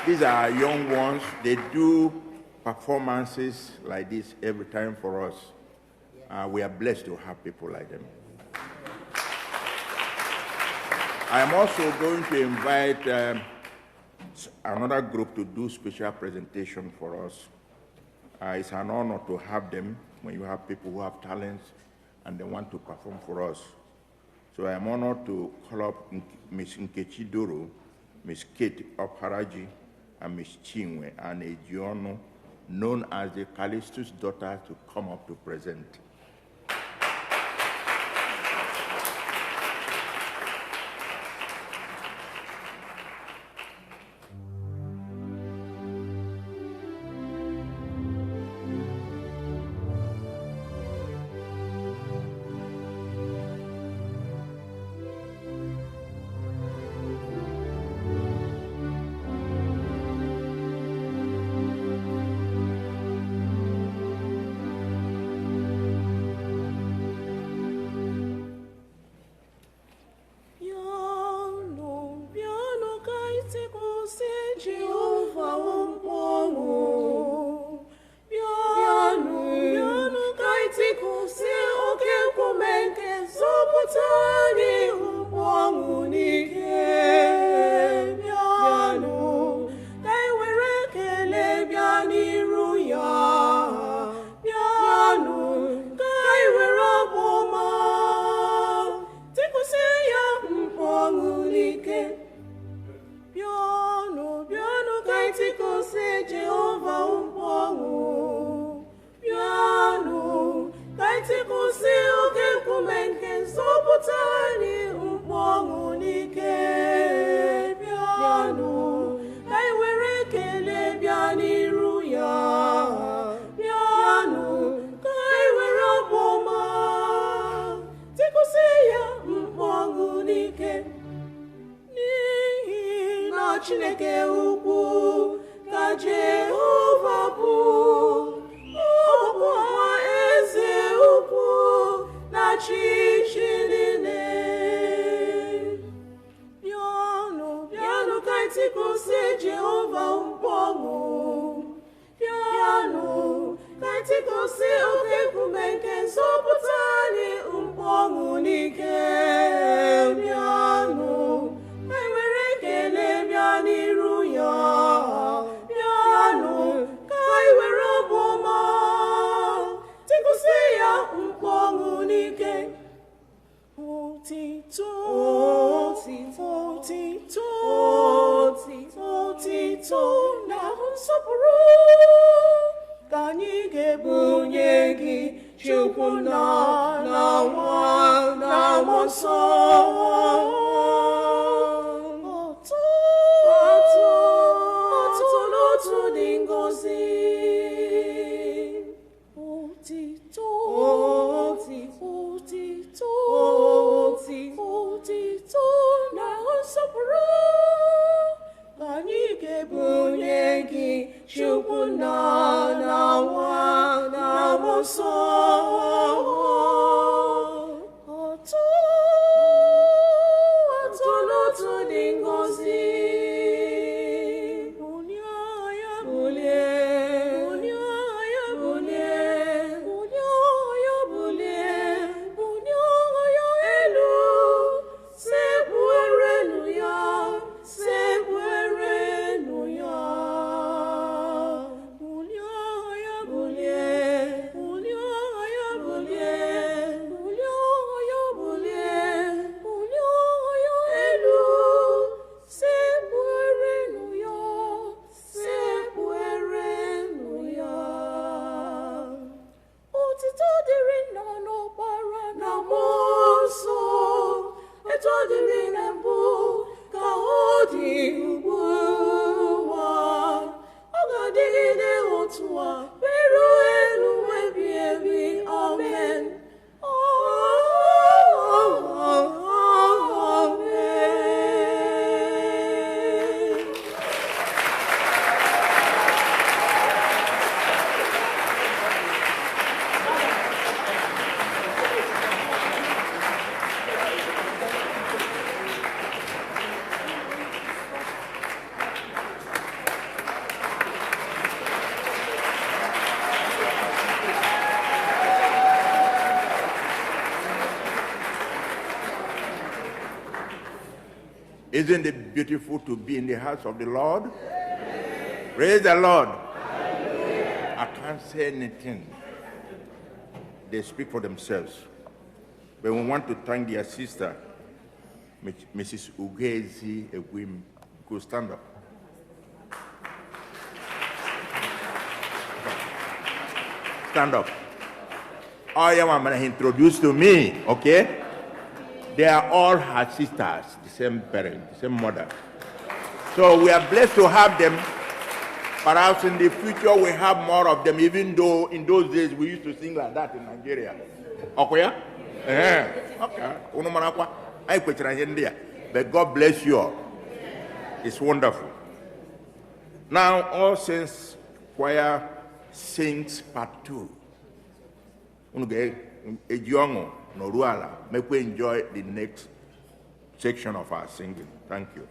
These are young ones. They do performances like this every time for us. We are blessed to have people like them. I am also going to invite another group to do special presentation for us. It's an honor to have them when you have people who have talents and they want to perform for us. So I am honored to call up Ms. Nkechi Doro, Ms. Kate Oparaji, and Ms. Chinwe and Ejiono, known as the Callisto's daughter, to come up to present. Chineke ukwu ka Jehova bụ ọkwa eze ukwu na chi niile. Bịanụ ka anyị tikusie Jehova mkpu ọṅụ. Bịanụ ka anyị tikusie oke nkume nke nzọpụta anyị mkpu ọṅụ n'ike. Bịanụ n'iru ya, bịanụ ka anyị were ọbụ ọma tikusie ya mkpu ọṅụ n'ike. Otito, otito, otito na nsọpụrụ ka anyị ga-ebunye gị, Chukwu na Nwa na Mmụọ Nsọ. Chukwu na Nwa na Mmụọ Nsọ. Isn't it beautiful to be in the house of the Lord? Praise the Lord. I can't say anything. They speak for themselves. But we want to thank their sister, Mrs. Ugezi Egwim. Go stand up. Stand up. I am introduced to me, okay? They are all her sisters, the same parent, the same mother. So we are blessed to have them. Perhaps in the future we have more of them, even though in those days we used to sing like that in Nigeria. Okay? Okay. But God bless you all. It's wonderful. Now, All Saints Choir sings part 2. Ejiongo Noruala. Make we enjoy the next section of our singing. Thank you.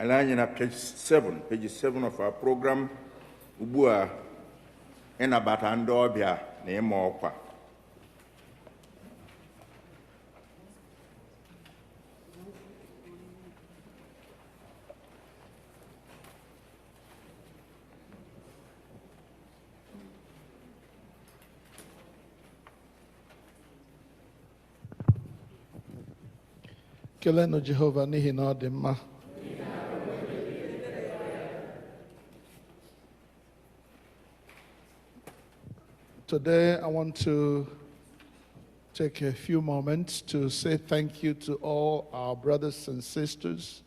Alanya na page 7 of our program. Ubua ena batando obia na imo okwa. Kelenu Jehovah n'ihi na ọ dị mma. Today, I want to take a few moments to say thank you to all our brothers and sisters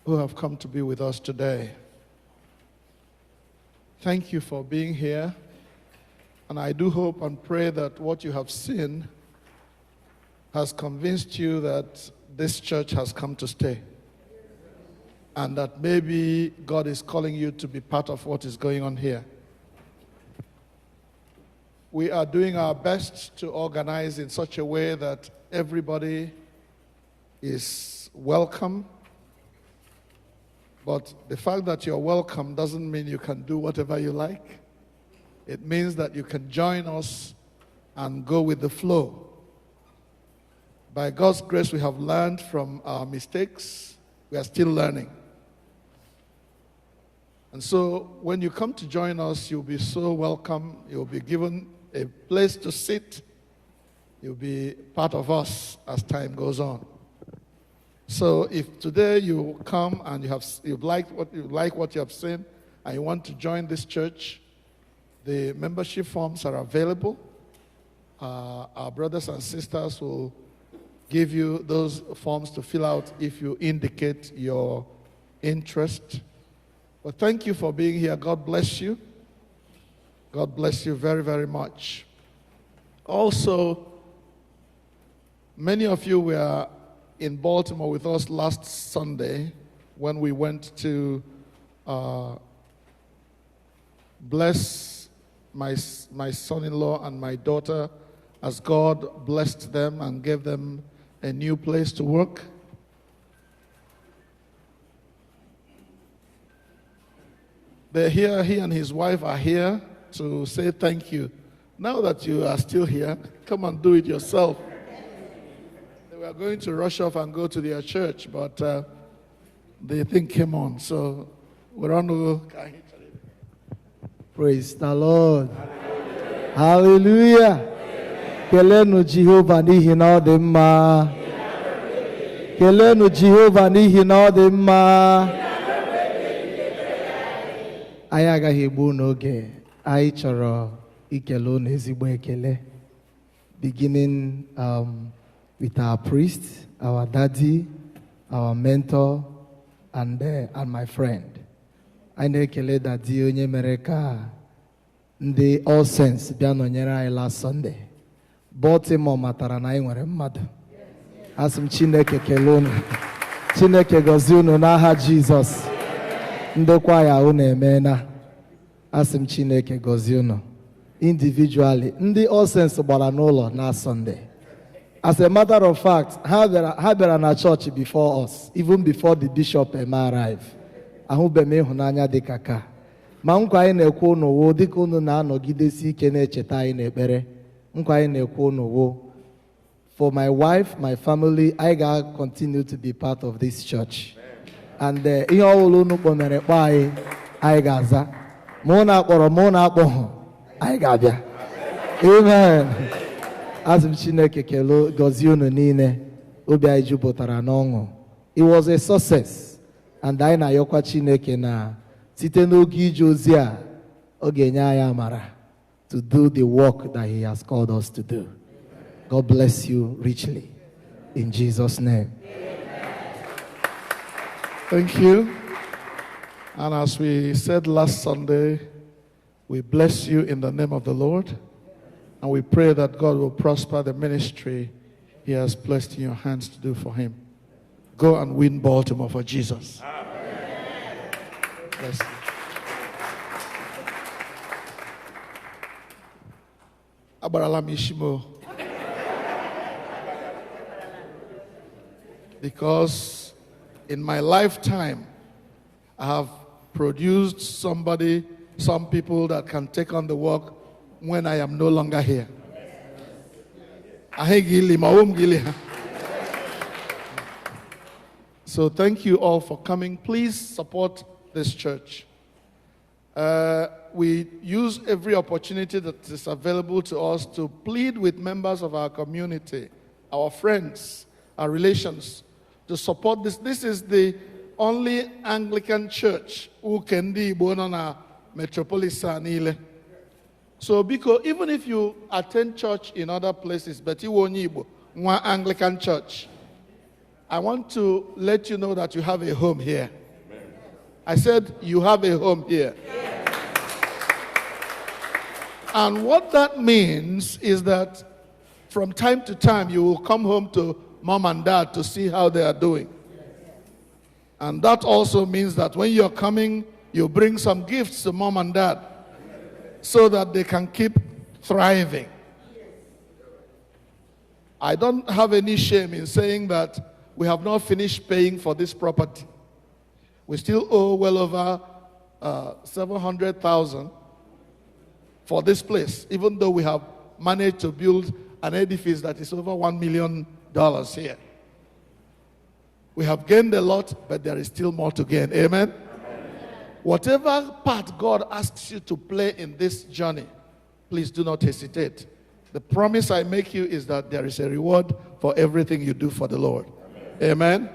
who have come to be with us today. Thank you for being here, and I do hope and pray that what you have seen has convinced you that this church has come to stay, and that maybe God is calling you to be part of what is going on here. We are doing our best to organize in such a way that everybody is welcome. But the fact that you're welcome doesn't mean you can do whatever you like. It means that you can join us and go with the flow. By God's grace, we have learned from our mistakes. We are still learning. And so when you come to join us, you'll be so welcome. You'll be given a place to sit. You'll be part of us as time goes on. So if today you come and you like what you have seen and you want to join this church, the membership forms are available. Our brothers and sisters will give you those forms to fill out if you indicate your interest. But thank you for being here. God bless you. God bless you very, very much. Also, many of you were in Baltimore with us last Sunday when we went to bless my son-in-law and my daughter as God blessed them and gave them a new place to work. They're here, he and his wife are here to say thank you. Now that you are still here, come and do it yourself. They were going to rush off and go to their church, but the thing came on. So we're on to go. Praise the Lord. Hallelujah. Kelenu Jehovah n'ihi na ọ dị mma. Kelenu Jehovah n'ihi na ọ dị mma. Anyị agaghị egbu n'oge. Anyị chọrọ ikele unu ezigbo ekele. Beginning with our priest, our daddy, our mentor, and my friend. Anyị na-ekele daddy onye mere ka ndị All Saints bịa nọnyere anyị last Sunday. Baltimore matara na anyị nwere mmadụ. Asị m Chineke kelee unu. Chineke gọzie unu n'aha Jizọs. Ndokwa ya unu emeela. Asị m Chineke gọzie unu. Individually, ndị All Saints gbara n'ụlọ na Sunday. As a matter of fact, ha bịara na church before us, even before the bishop arrived. Ahụbeghị m ịhụnanya dị ka ka. Ma nkwa anyị na-ekwu unu wo dịka unu na-anọgidesi ike na-echeta anyị n'ekpere. Nkwa anyị na-ekwu unu wo. For my wife, my family, I gotta continue to be part of this church. And ihe ọbụla unu kpọmere kpọ anyị ga-aza. Mụ na akpọrọ mụ na akpọhụ anyị ga-abịa. Amen. Asị m Chineke kelee gọzie unu niile. Obi anyị jupụtara n'ọṅụ. It was a success. And anyị na-ayọkwa Chineke na site n'oge ije ozi a ọ ga-enye anyị amara to do the work that He has called us to do. God bless you richly. In Jesus' name. Thank you. And as we said last Sunday, we bless you in the name of the Lord. And we pray that God will prosper the ministry He has placed in your hands to do for Him. Go and win Baltimore for Jesus. Amen. Bless you. Abarala Mishimo. Because in my lifetime, I have produced some people that can take on the work when I am no longer here. So thank you all for coming. Please support this church. We use every opportunity that is available to us to plead with members of our community, our friends, our relations, to support this. This is the only Anglican church who can be born on a metropolis. So because even if you attend church in other places, but you won't need one Anglican church, I want to let you know that you have a home here. I said you have a home here. And what that means is that from time to time you will come home to mom and dad to see how they are doing. And that also means that when you're coming, you bring some gifts to mom and dad so that they can keep thriving. I don't have any shame in saying that we have not finished paying for this property. We still owe well over 700,000 for this place, even though we have managed to build an edifice that is over $1 million here. We have gained a lot, but there is still more to gain. Amen? Whatever part God asks you to play in this journey, please do not hesitate. The promise I make you is that there is a reward for everything you do for the Lord. Amen?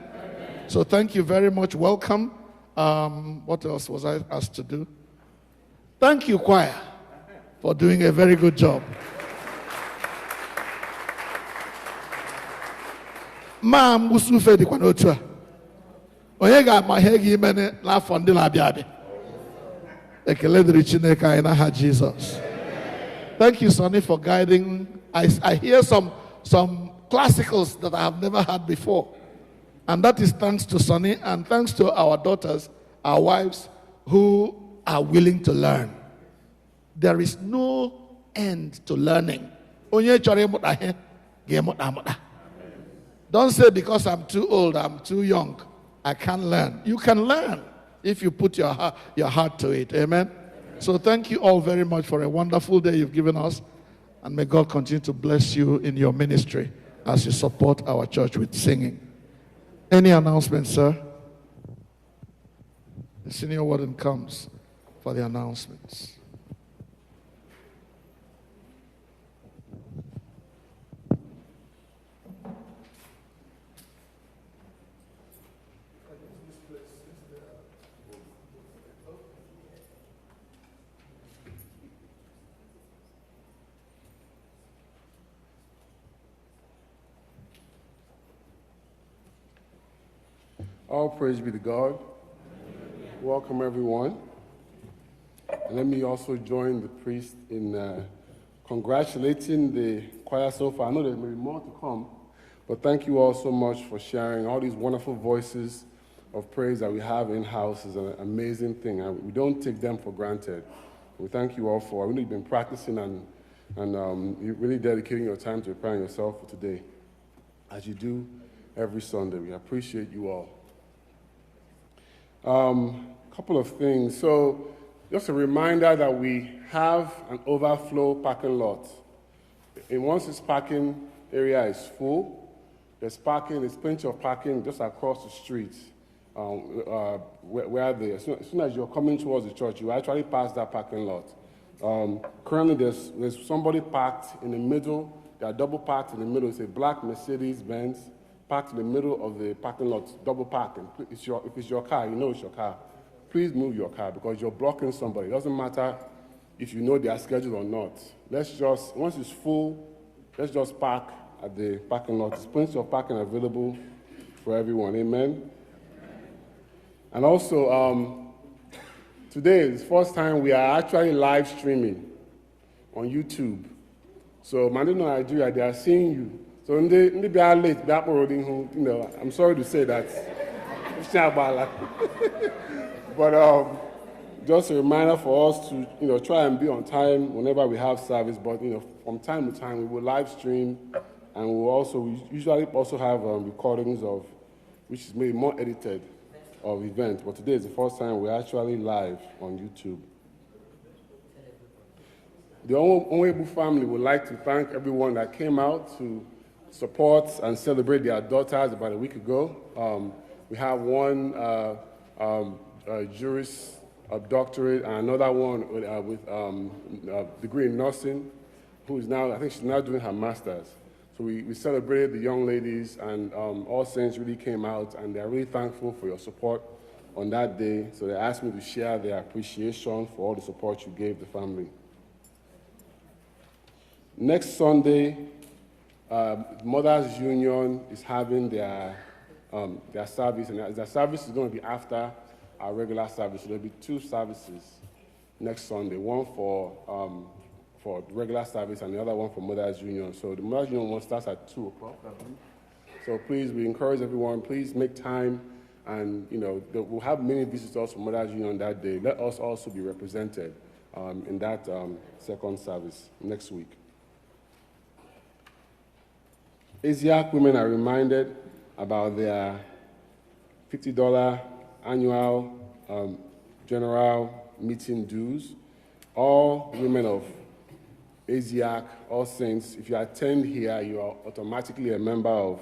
So thank you very much. Welcome. What else was I asked to do? Thank you, choir, for doing a very good job. Ma'am, Musufe di kwanotua. Oyega mahegi mene la fondi la biabe. Ekele diri Chineke in aha Jesus. Thank you, Sonny, for guiding. I hear some classicals that I have never heard before. And that is thanks to Sonny and thanks to our daughters, our wives, who are willing to learn. There is no end to learning. Don't say because I'm too old, I'm too young, I can't learn. You can learn if you put your heart to it. Amen? So thank you all very much for a wonderful day you've given us. And may God continue to bless you in your ministry as you support our church with singing. Any announcements, sir? The senior warden comes for the announcements. All praise be to God. Welcome, everyone. And let me also join the priest in congratulating the choir so far. I know there may be more to come, but thank you all so much for sharing all these wonderful voices of praise that we have in-house. Is an amazing thing, and we don't take them for granted. We thank you all for really been practicing and really dedicating your time to preparing yourself for today, as you do every Sunday. We appreciate you all. Couple of things. So just a reminder that we have an overflow parking lot. And once this parking area is full, there's plenty of parking just across the street. As soon as you're coming towards the church, you actually pass that parking lot. Currently, there's somebody parked in the middle. They are double parked in the middle. It's a black Mercedes-Benz parked in the middle of the parking lot, double parking. If it's your car, you know it's your car. Please move your car because you're blocking somebody. It doesn't matter if you know their schedule or not. Once it's full, let's just park at the parking lot. There's plenty of parking available for everyone. Amen? And also, today is the first time we are actually live streaming on YouTube. So, Mandino Nigeria, they are seeing you. So, in the late, I'm sorry to say that. But just a reminder for us to try and be on time whenever we have service. But from time to time we will live stream, and we usually also have recordings of which is maybe more edited of events, but today is the first time we're actually live on YouTube. The Onwebu family would like to thank everyone that came out to support and celebrate their daughters about a week ago. We have one juris of doctorate and another one with a degree in nursing, who is now, I think she's now doing her master's. So we celebrated the young ladies, and All Saints really came out, and they're really thankful for your support on that day. So they asked me to share their appreciation for all the support you gave the family. Next Sunday, Mothers Union is having their service, and their service is going to be after our regular service. So there'll be 2 services next Sunday, one for the regular service and the other one for Mothers Union. So the Mothers Union one starts at 2 o'clock, I believe. So please, we encourage everyone, please make time, and we'll have many visitors from Mothers Union that day. Let us also be represented in that second service next week. ASIAC women are reminded about their $50 annual general meeting dues. All women of ASIAC, All Saints, if you attend here, you are automatically a member of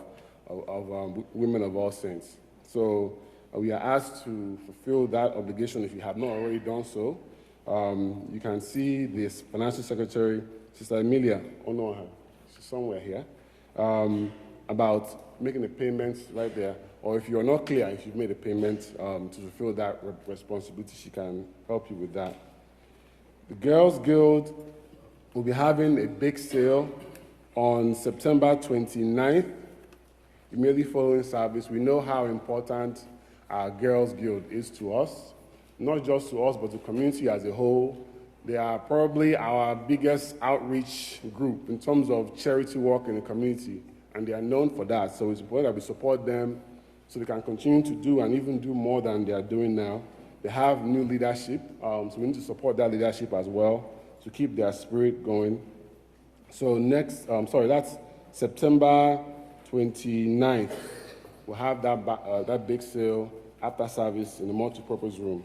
Women of All Saints. So we are asked to fulfill that obligation if you have not already done so. You can see this Financial Secretary, Sister Emilia Onoha, she's somewhere here, about making the payments right there. Or if you're not clear, if you've made a payment to fulfill that responsibility, she can help you with that. The Girls Guild will be having a big sale on September 29th, immediately following service. We know how important our Girls Guild is to us, not just to us, but to the community as a whole. They are probably our biggest outreach group in terms of charity work in the community, and they are known for that. So it's important that we support them so they can continue to do and even do more than they are doing now. They have new leadership, so we need to support that leadership as well to keep their spirit going. So that's September 29th. We'll have that big sale after service in the multipurpose room.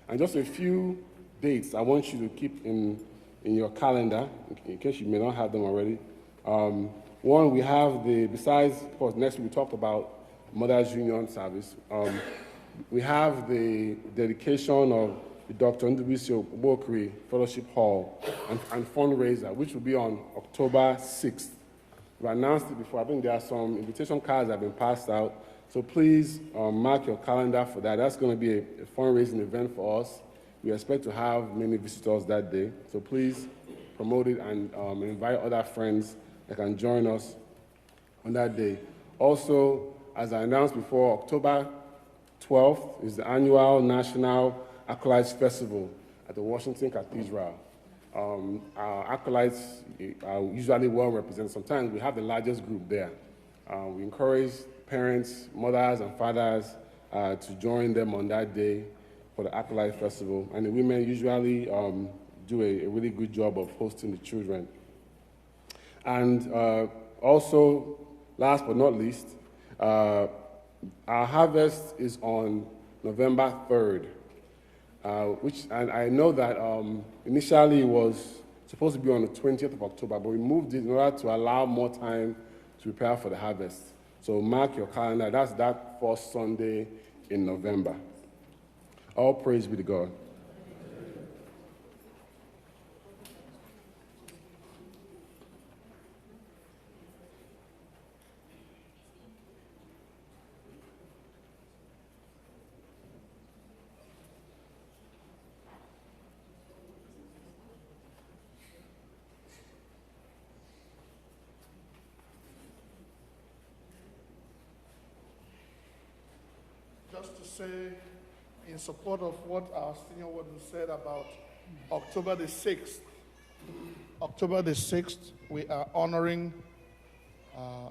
And just a few dates I want you to keep in your calendar, in case you may not have them already. One, we have besides, of course, next week we talked about Mothers Union service. We have the dedication of the Dr. Ndubisi Obokri Fellowship Hall and fundraiser, which will be on October 6th. We announced it before. I think there are some invitation cards that have been passed out. So please mark your calendar for that. That's going to be a fundraising event for us. We expect to have many visitors that day. So please promote it and invite other friends that can join us on that day. Also, as I announced before, October 12th is the annual National Acolytes Festival at the Washington Cathedral. Our acolytes are usually well represented. Sometimes we have the largest group there. We encourage parents, mothers, and fathers to join them on that day for the Acolyte Festival. And the women usually do a really good job of hosting the children. And also, last but not least, our harvest is on November 3rd. And I know that initially it was supposed to be on the 20th of October, but we moved it in order to allow more time to prepare for the harvest. So mark your calendar. That's that first Sunday in November. All praise be to God. Just to say, in support of what our senior warden said about October the 6th. October the 6th, we are honoring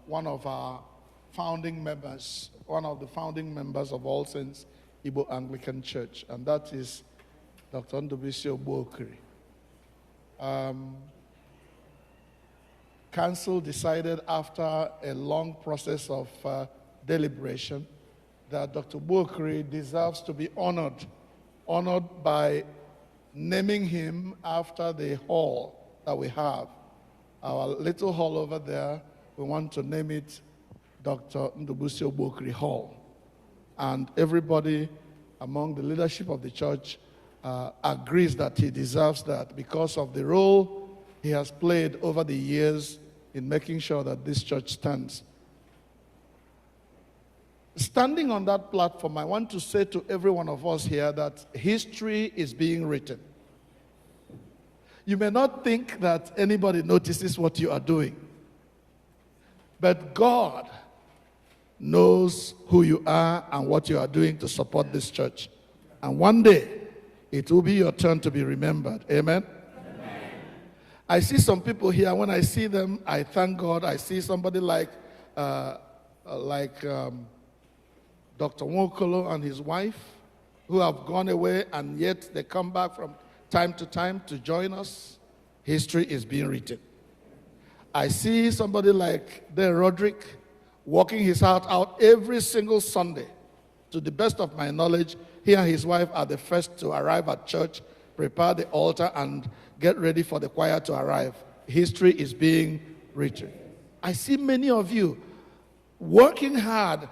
one of our founding members, one of the founding members of All Saints Igbo Anglican Church, and that is Dr. Ndubisi Obokri. Council decided after a long process of deliberation that Dr. Bokri deserves to be honored by naming him after the hall that we have. Our little hall over there, we want to name it Dr. Ndubusio Bokri Hall. And everybody among the leadership of the church agrees that he deserves that because of the role he has played over the years in making sure that this church stands. Standing on that platform, I want to say to every one of us here that history is being written. You may not think that anybody notices what you are doing, but God knows who you are and what you are doing to support this church. And one day, it will be your turn to be remembered. Amen? Amen. I see some people here. When I see them, I thank God. I see somebody like Dr. Nwokolo and his wife, who have gone away, and yet they come back from time to time to join us. History is being written. I see somebody like Dale Roderick working his heart out every single Sunday. To the best of my knowledge, he and his wife are the first to arrive at church, prepare the altar, and get ready for the choir to arrive. History is being written. I see many of you working hard,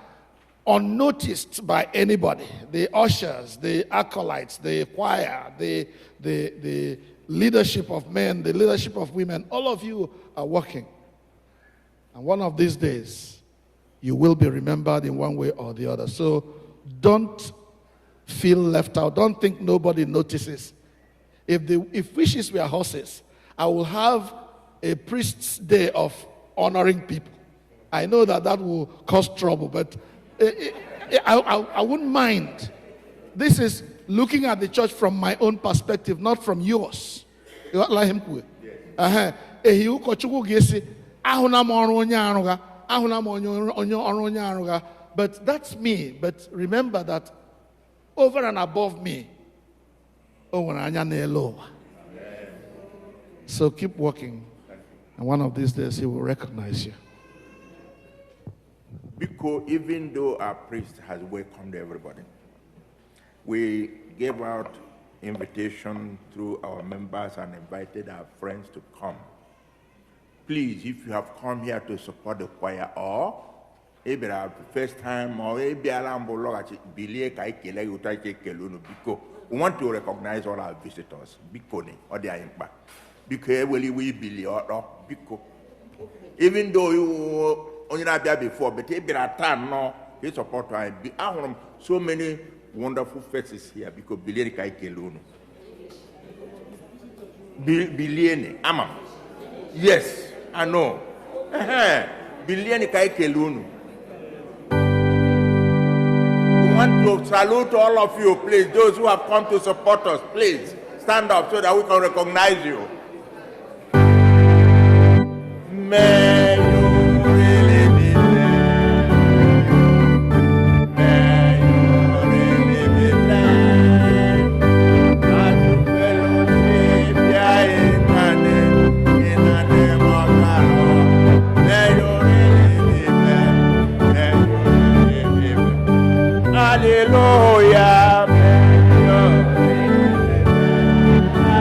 unnoticed by anybody. The ushers, the acolytes, the choir, the leadership of men, the leadership of women, all of you are working. And one of these days, you will be remembered in one way or the other. So don't feel left out. Don't think nobody notices. If wishes were horses, I will have a priest's day of honoring people. I know that will cause trouble, but I wouldn't mind. This is looking at the church from my own perspective, not from yours. But that's me. But remember that over and above me, so keep working, and one of these days he will recognize you. Because even though our priest has welcomed everybody, we gave out invitation through our members and invited our friends to come. Please, if you have come here to support the choir, or maybe our first time, or maybe because we want to recognize all our visitors, because they are impact. Because we believe, because even though you only not there before, but if there are time now, they support so many wonderful faces here because Billion Kai Keluno. Billion, Ama. Yes, I know. Billion Kai Keluno. We want to salute all of you, please. Those who have come to support us, please stand up so that we can recognize you. May you really be there. May you really be there. As you fellowship here in the name of the Lord. May you really be there. May you really be there. Hallelujah. May you really be there. Hallelujah.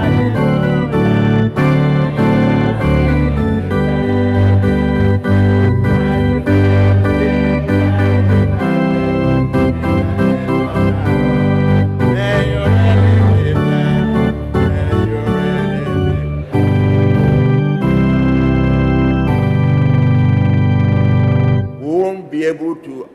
Able to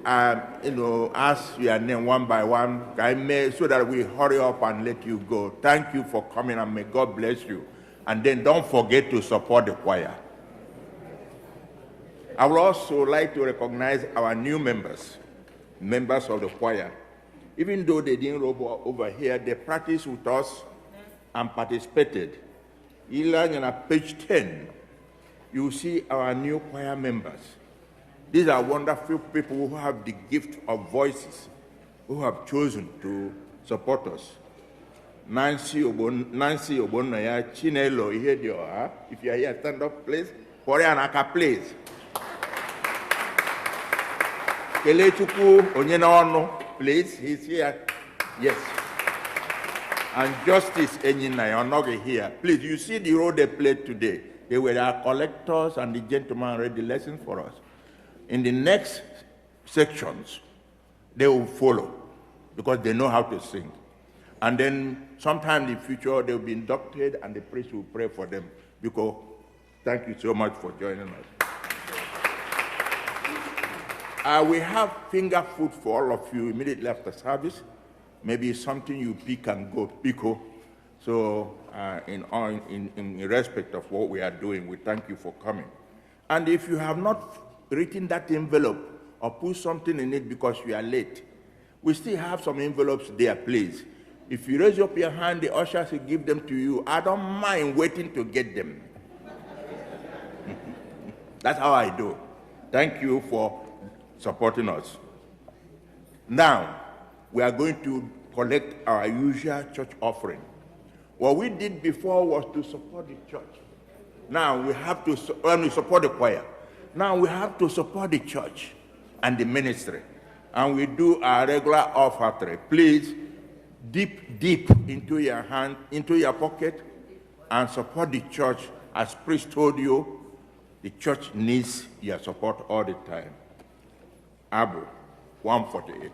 ask your name one by one, so that we hurry up and let you go. Thank you for coming, and may God bless you. And then don't forget to support the choir. I would also like to recognize our new members of the choir. Even though they didn't roll over here, they practiced with us and participated. On page 10, you see our new choir members. These are wonderful people who have the gift of voices, who have chosen to support us. Nancy Obonaya, Chinelo, if you are here, stand up, please. Koreanaka, please. Kelechuku Onyenaono, please, he's here. Yes. And Justice Enyina Onoge here. Please, you see the role they played today. They were our collectors and the gentleman read the lesson for us. In the next sections, they will follow because they know how to sing. And then sometime in the future, they will be inducted and the priest will pray for them. Because thank you so much for joining us. We have finger food for all of you immediately after service. Maybe something you pick and go pico. So in respect of what we are doing, we thank you for coming. And if you have not written that envelope or put something in it because you are late, we still have some envelopes there, please. If you raise up your hand, the ushers will give them to you. I don't mind waiting to get them. That's how I do. Thank you for supporting us. Now, we are going to collect our usual church offering. What we did before was to support the church. Now we have to support the choir. Now we have to support the church and the ministry. And we do our regular offering. Please dip into your hand, into your pocket, and support the church. As priest told you, the church needs your support all the time. Abu, 148.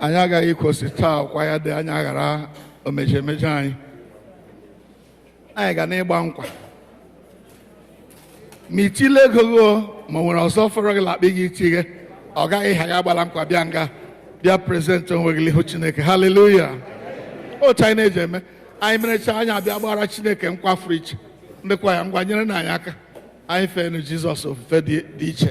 anyị agaghị kwụsị taa kwa ya dị anyị aghara omejemeje anyị ga na-ịgba nkwa ma itile ego gị ma nwere ọzọ fọrọ gị lakpị gị itighe ọ gaghị ha ya gbara nkwa bịa nga bịa prezent onwe gị ihu Chineke. Haleluya. Otu anyị na-eji eme anyị merecha anyị abịa gbara Chineke nkwa furu iche ndịkwa ya ngwa nyere na anyị aka anyị feenụ Jizọs ofufe dị iche.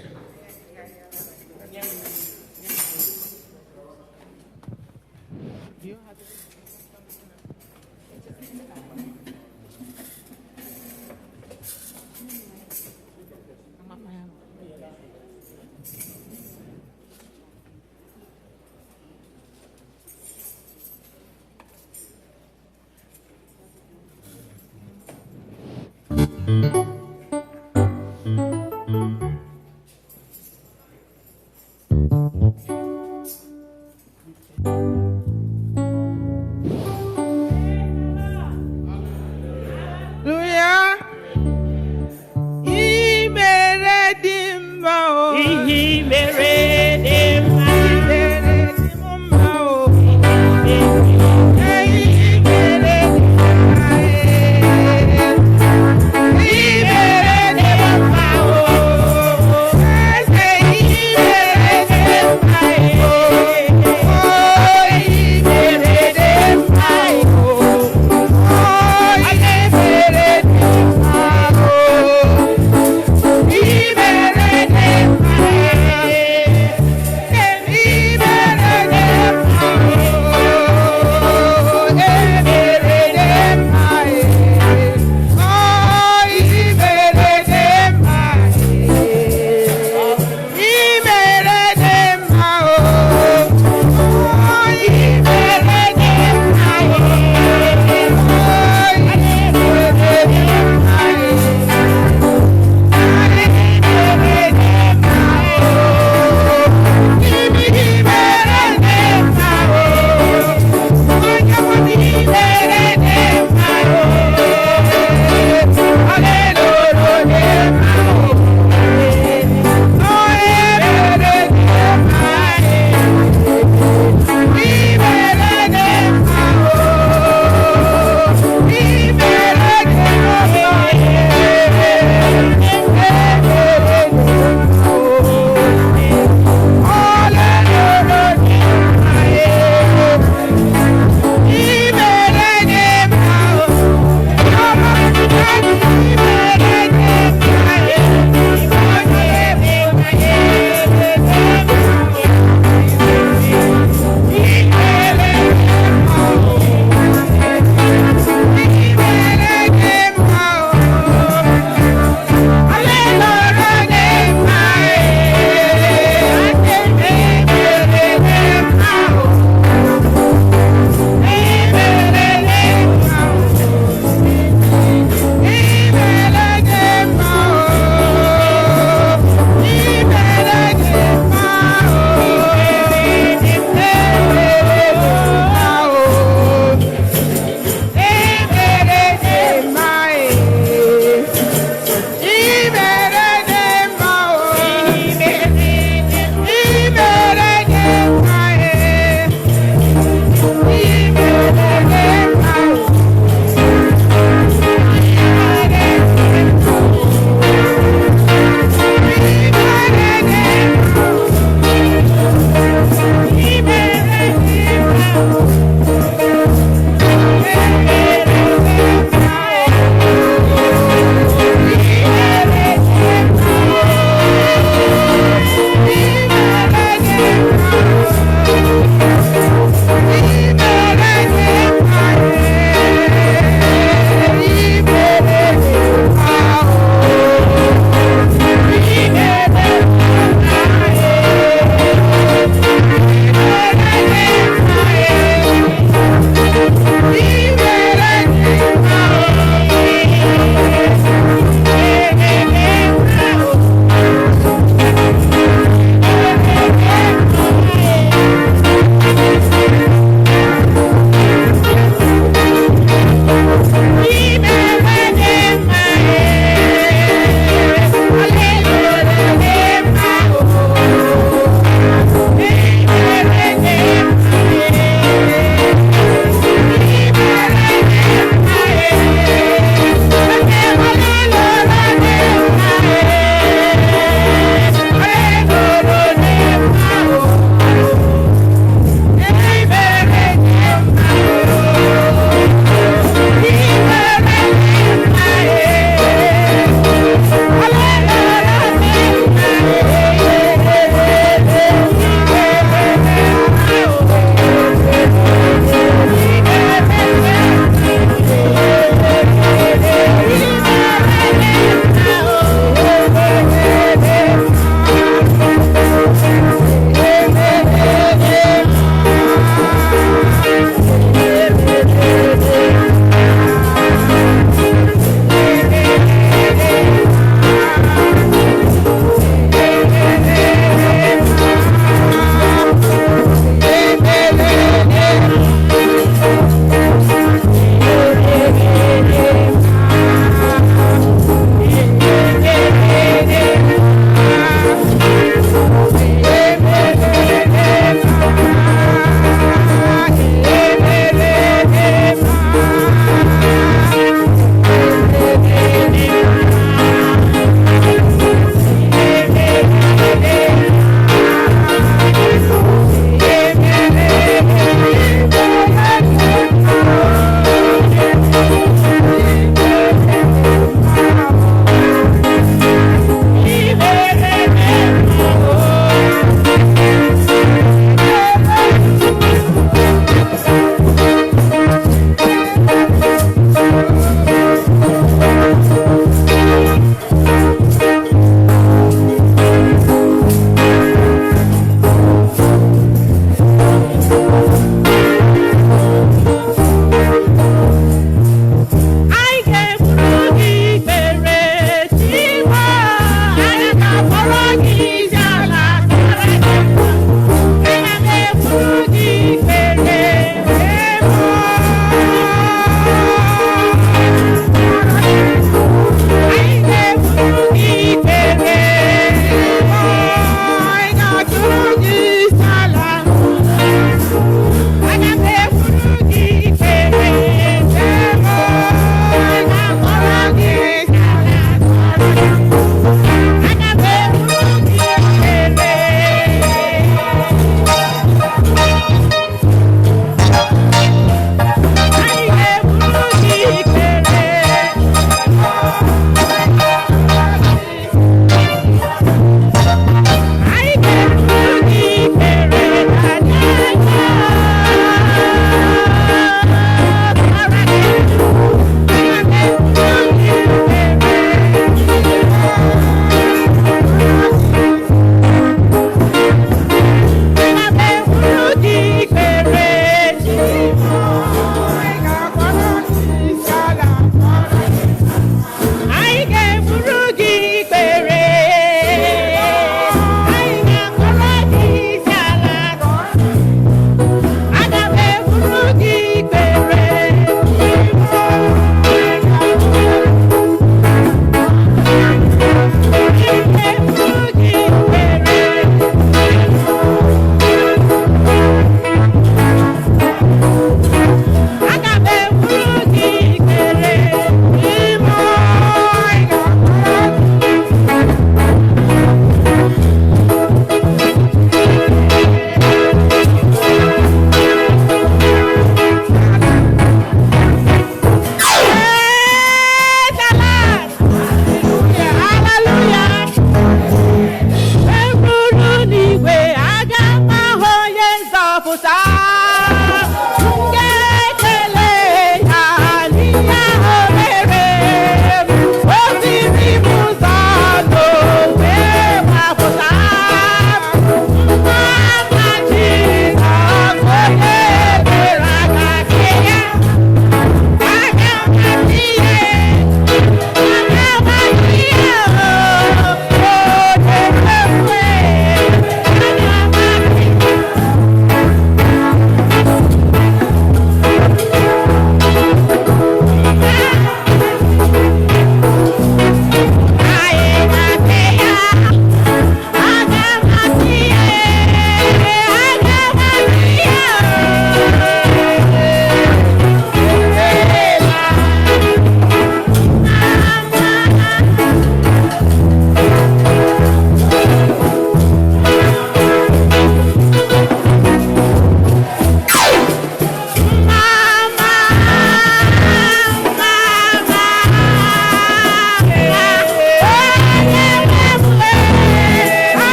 Yeah.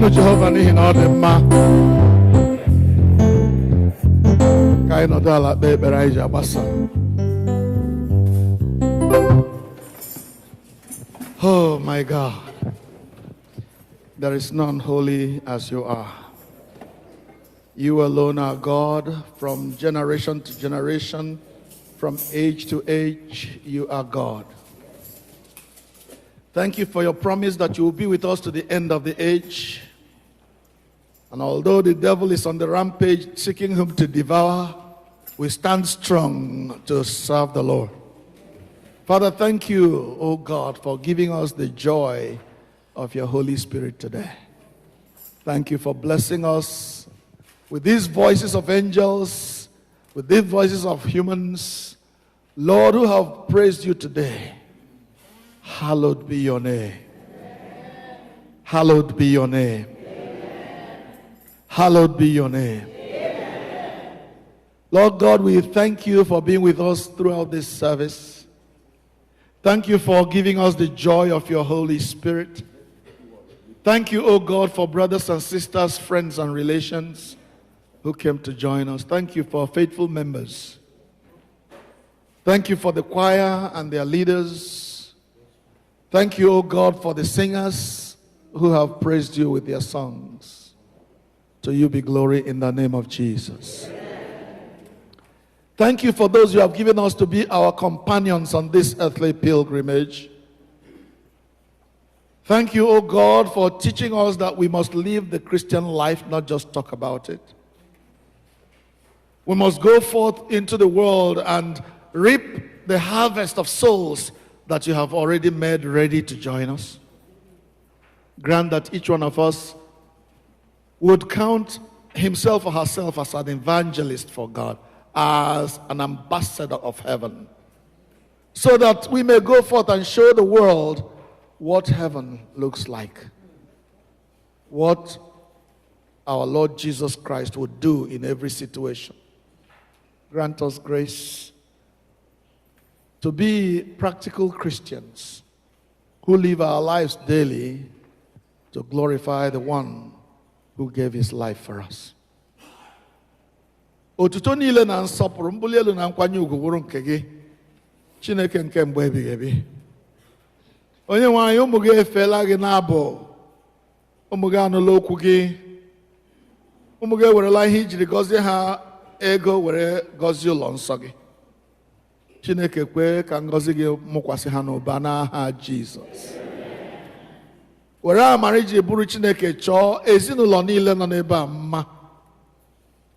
Toonu Jehova n'ihi na ọ dị mma. Ka anyị nọdụ ala kpee ekpere anyị ji agbasa. Oh my God. There is none holy as you are. You alone are God from generation to generation, from age to age, you are God. Thank you for your promise that you will be with us to the end of the age. And although the devil is on the rampage seeking whom to devour, we stand strong to serve the Lord. Father, thank you, oh God, for giving us the joy of your Holy Spirit today. Thank you for blessing us with these voices of angels, with these voices of humans, Lord, who have praised you today. Hallowed be your name. Amen. Hallowed be your name. Amen. Hallowed be your name. Amen. Lord God, we thank you for being with us throughout this service. Thank you for giving us the joy of your Holy Spirit. Thank you, O God, for brothers and sisters, friends and relations who came to join us. Thank you for faithful members. Thank you for the choir and their leaders. Thank you, O God, for the singers who have praised you with their songs. To you be glory in the name of Jesus. Thank you for those you have given us to be our companions on this earthly pilgrimage. Thank you, O God, for teaching us that we must live the Christian life, not just talk about it. We must go forth into the world and reap the harvest of souls that you have already made ready to join us. Grant that each one of us would count himself or herself as an evangelist for God, as an ambassador of heaven, so that we may go forth and show the world what heaven looks like, what our Lord Jesus Christ would do in every situation. Grant us grace to be practical Christians who live our lives daily to glorify the one who gave his life for us. Otuto niile na nsọpụrụ mbuli elu na nkwanye ugwu bụrụ nke gị, Chineke nke mgbe ebighị ebi. Onye nwe anyị, ụmụ gị efeela gị n'abụ, ụmụ gị anụla okwu gị, ụmụ gị ewerela ihe ijiri gọzie ha ego were gọzie ụlọ nsọ gị. Chineke kwe ka ngọzi gị mụkwasị ha n'ụba n'aha Jizọs. Were amara iji bụrụ Chineke chọọ ezinụlọ niile nọ n'ebe a mma,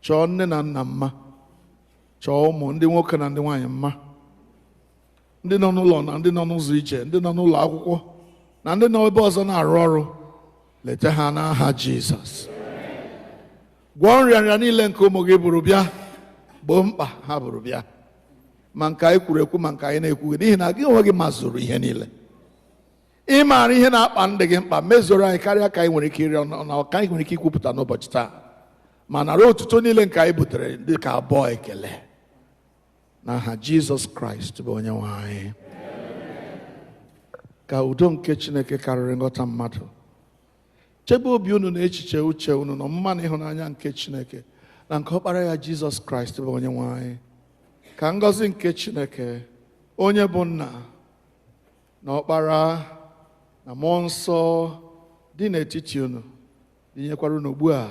chọọ nne na nna mma, chọọ ụmụ ndị nwoke na ndị nwaanyị mma, ndị nọ n'ụlọ na ndị nọ n'ụzọ ije, ndị nọ n'ụlọ akwụkwọ na ndị nọ ebe ọzọ na-arụ ọrụ, leta ha n'aha Jizọs. Gwọọ nrịanrịa niile nke ụmụ gị buru bịa, gboo mkpa ha buru bịa, ma nke anyị kwuru ekwu ma nke anyị na-ekwughị, n'ihi na gị onwe gị mazụrụ ihe niile. Ị maara ihe na-akpa ndị gị mkpa, mezoro anyị karịa ka anyị nwere ike ịrịọ na ka anyị nwere ike ikwupụta n'ụbọchị taa, ma nara otuto niile nke anyị butere dị ka abụọ ekele n'aha Jizọs Kraịst bụ onye nwe anyị. Ka udo nke Chineke karịrị nghọta mmadụ chebe obi unu na echiche uche unu na ọmụma na ịhụnanya nke Chineke na nke ọkpara ya Jizọs Kraịst bụ onye nwe anyị. Ka ngọzi nke Chineke onye bụ nna na ọkpara na mmụọ nsọ dị n'etiti unu dinyekwara unu ugbu a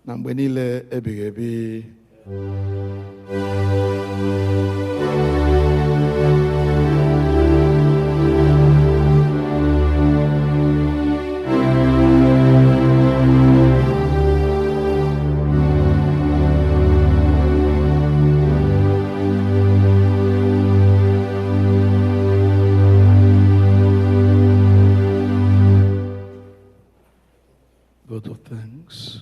na mgbe niile ebighị ebi. Vote of thanks.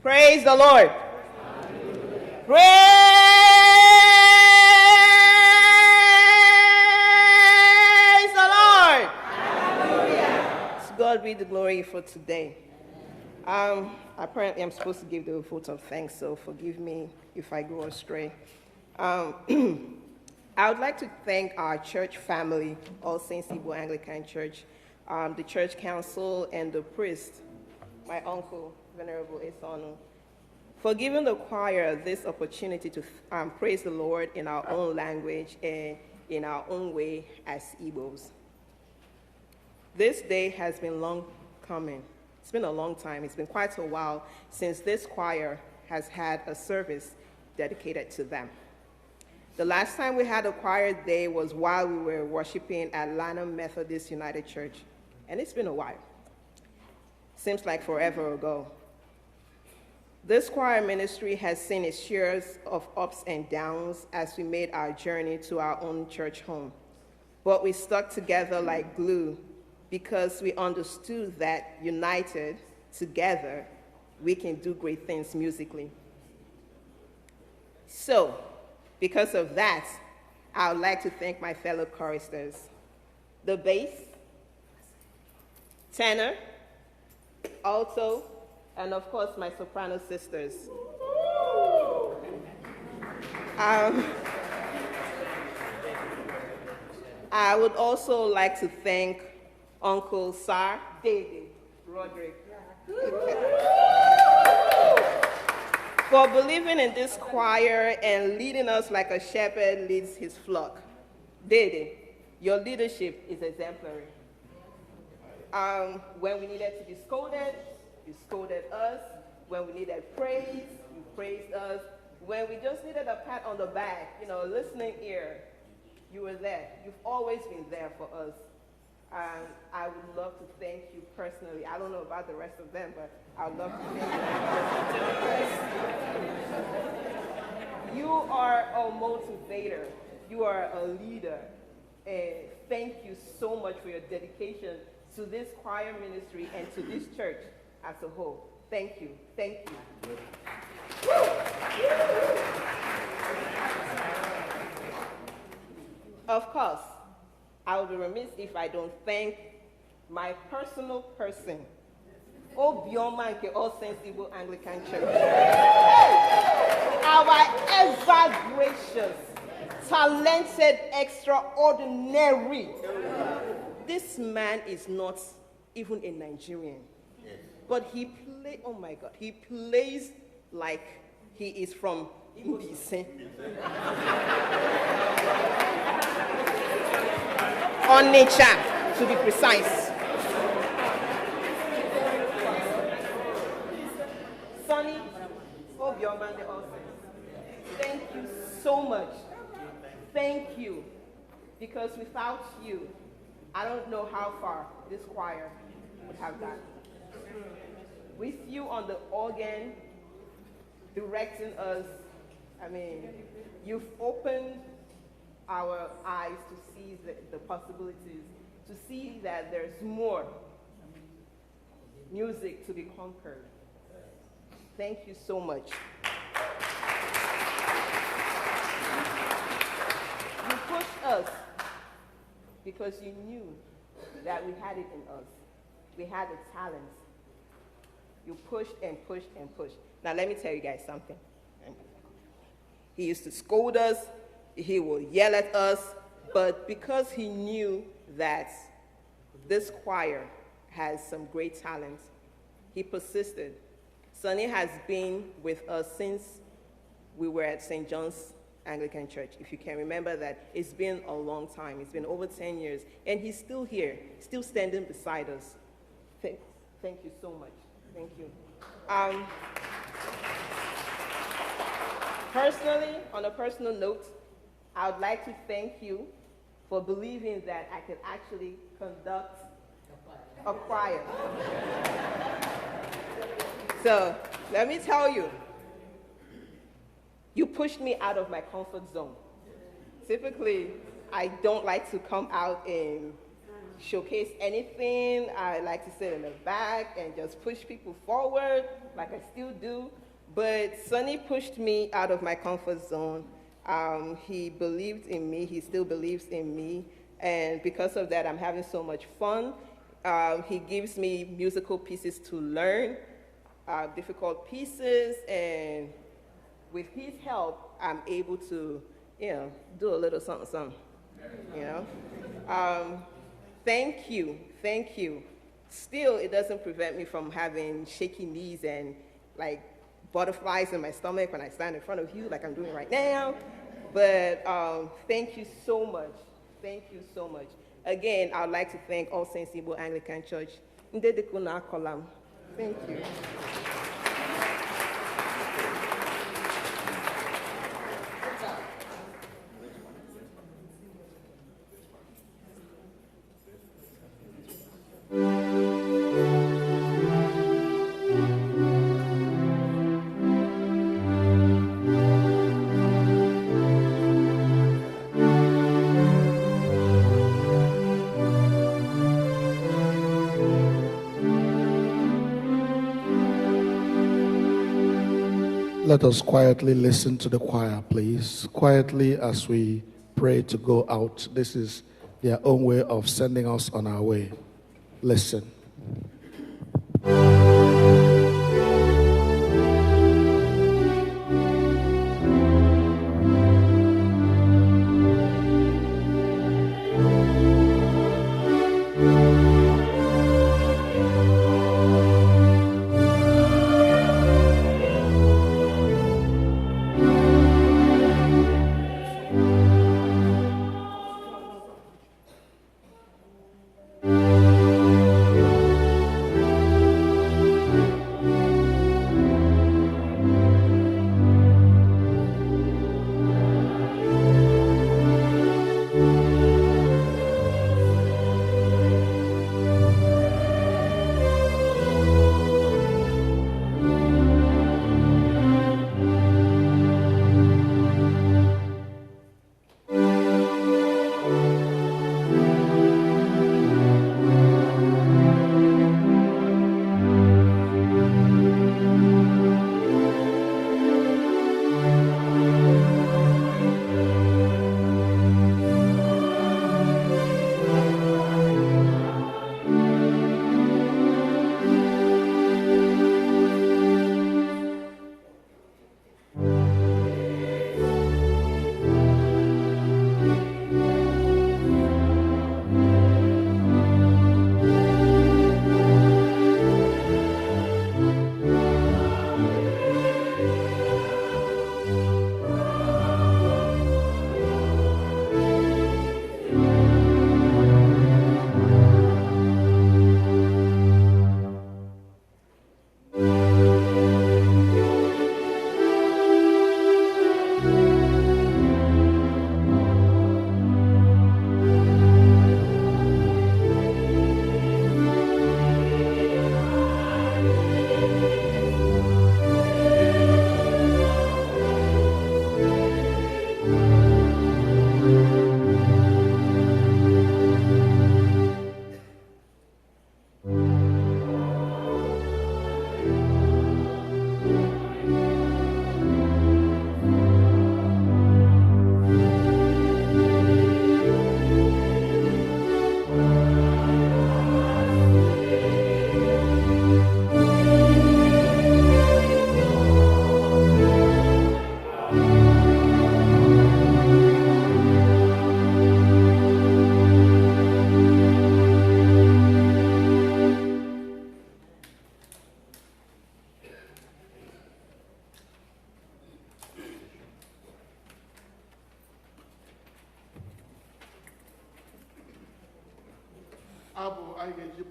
Praise the Lord. Hallelujah. Praise the Lord. Hallelujah. To God be the glory for today. Apparently I'm supposed to give the vote of thanks, so forgive me if I go astray. I would like to thank our church family, All Saints Igbo Anglican Church, the church council, and the priest, my uncle, Venerable Esonu, for giving the choir this opportunity to praise the Lord in our own language and in our own way as Igbos. This day has been long coming. It's been a long time. It's been quite a while since this choir has had a service dedicated to them. The last time we had a choir day was while we were worshiping at Lanham Methodist United Church, and it's been a while. Seems like forever ago. This choir ministry has seen its shares of ups and downs as we made our journey to our own church home. But we stuck together like glue because we understood that united, together, we can do great things musically. So, because of that, I would like to thank my fellow choristers, the bass, tenor, alto, and of course my soprano sisters. I would also like to thank Uncle Sar, David, Roderick, for believing in this choir and leading us like a shepherd leads his flock. Dede, your leadership is exemplary. When we needed to be scolded, you scolded us. When we needed praise, you praised us. When we just needed a pat on the back, a listening ear, you were there. You've always been there for us. And I would love to thank you personally. I don't know about the rest of them, but I would love to thank you. You are a motivator. You are a leader. And thank you so much for your dedication to this choir ministry and to this church as a whole. Thank you. Thank you. Of course, I would be remiss if I don't thank my personal person, Obioma nke All Saints Igbo Anglican Church. Our ever gracious, talented, extraordinary. This man is not even a Nigerian, but he oh my God, he plays like he is from Mbise. On nature, to be precise. Sonny, Obioma, the All Saints, thank you so much. Thank you, because without you, I don't know how far this choir would have gone. With you on the organ, directing us, you've opened our eyes to see the possibilities, to see that there's more music to be conquered. Thank you so much. You pushed us because you knew that we had it in us. We had the talents. You pushed and pushed and pushed. Now let me tell you guys something. He used to scold us. He will yell at us, but because he knew that this choir has some great talent, he persisted. Sonny has been with us since we were at St. John's Anglican Church. If you can remember that, it's been a long time. It's been over 10 years, and he's still here, still standing beside us. Thank you so much. Thank you. Personally, on a personal note, I would like to thank you for believing that I could actually conduct a choir. So, let me tell you, you pushed me out of my comfort zone. Typically, I don't like to come out and showcase anything. I like to sit in the back and just push people forward like I still do. But Sonny pushed me out of my comfort zone. He believed in me. He still believes in me. And because of that, I'm having so much fun. He gives me musical pieces to learn, difficult pieces, and with his help, I'm able to do a little something, something, you know. Thank you. Still, it doesn't prevent me from having shaky knees and like butterflies in my stomach when I stand in front of you like I'm doing right now. But thank you so much. Thank you so much. Again, I would like to thank All Saints Igbo Anglican Church. Thank you. Let us quietly listen to the choir, please. Quietly as we pray to go out. This is their own way of sending us on our way. Listen. Apple, I get you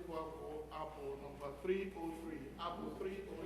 Apple number 303. Apple 303.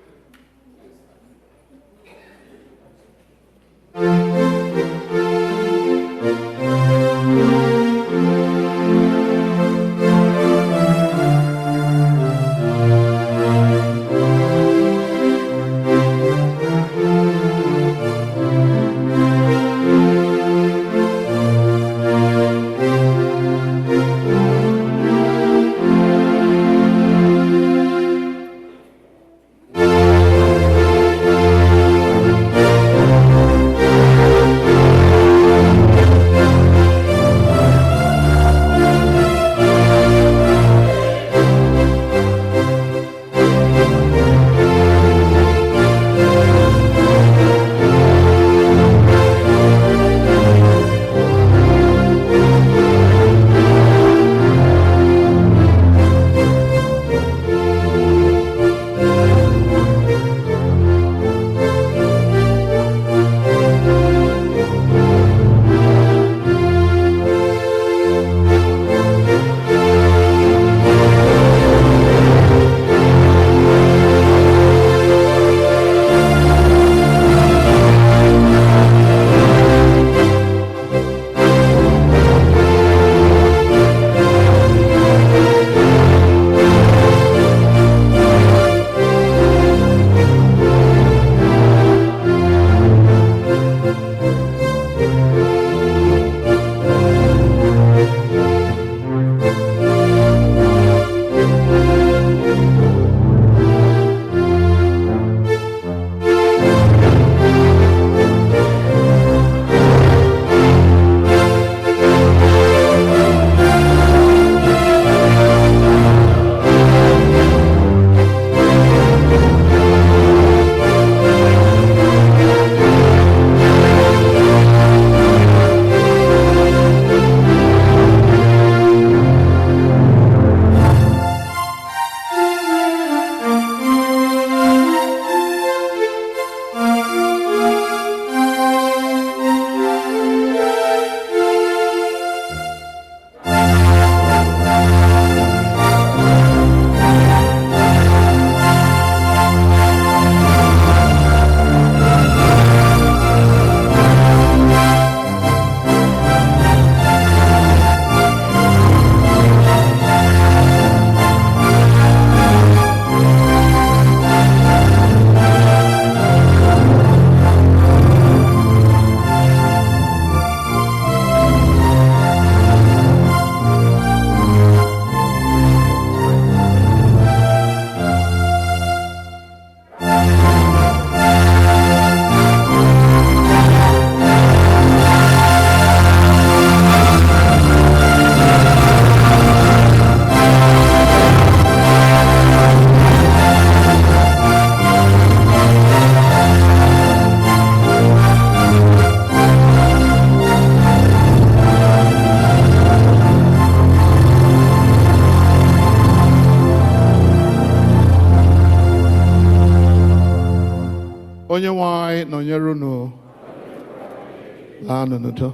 anyị nọnyere unu. Laanụ n'udo.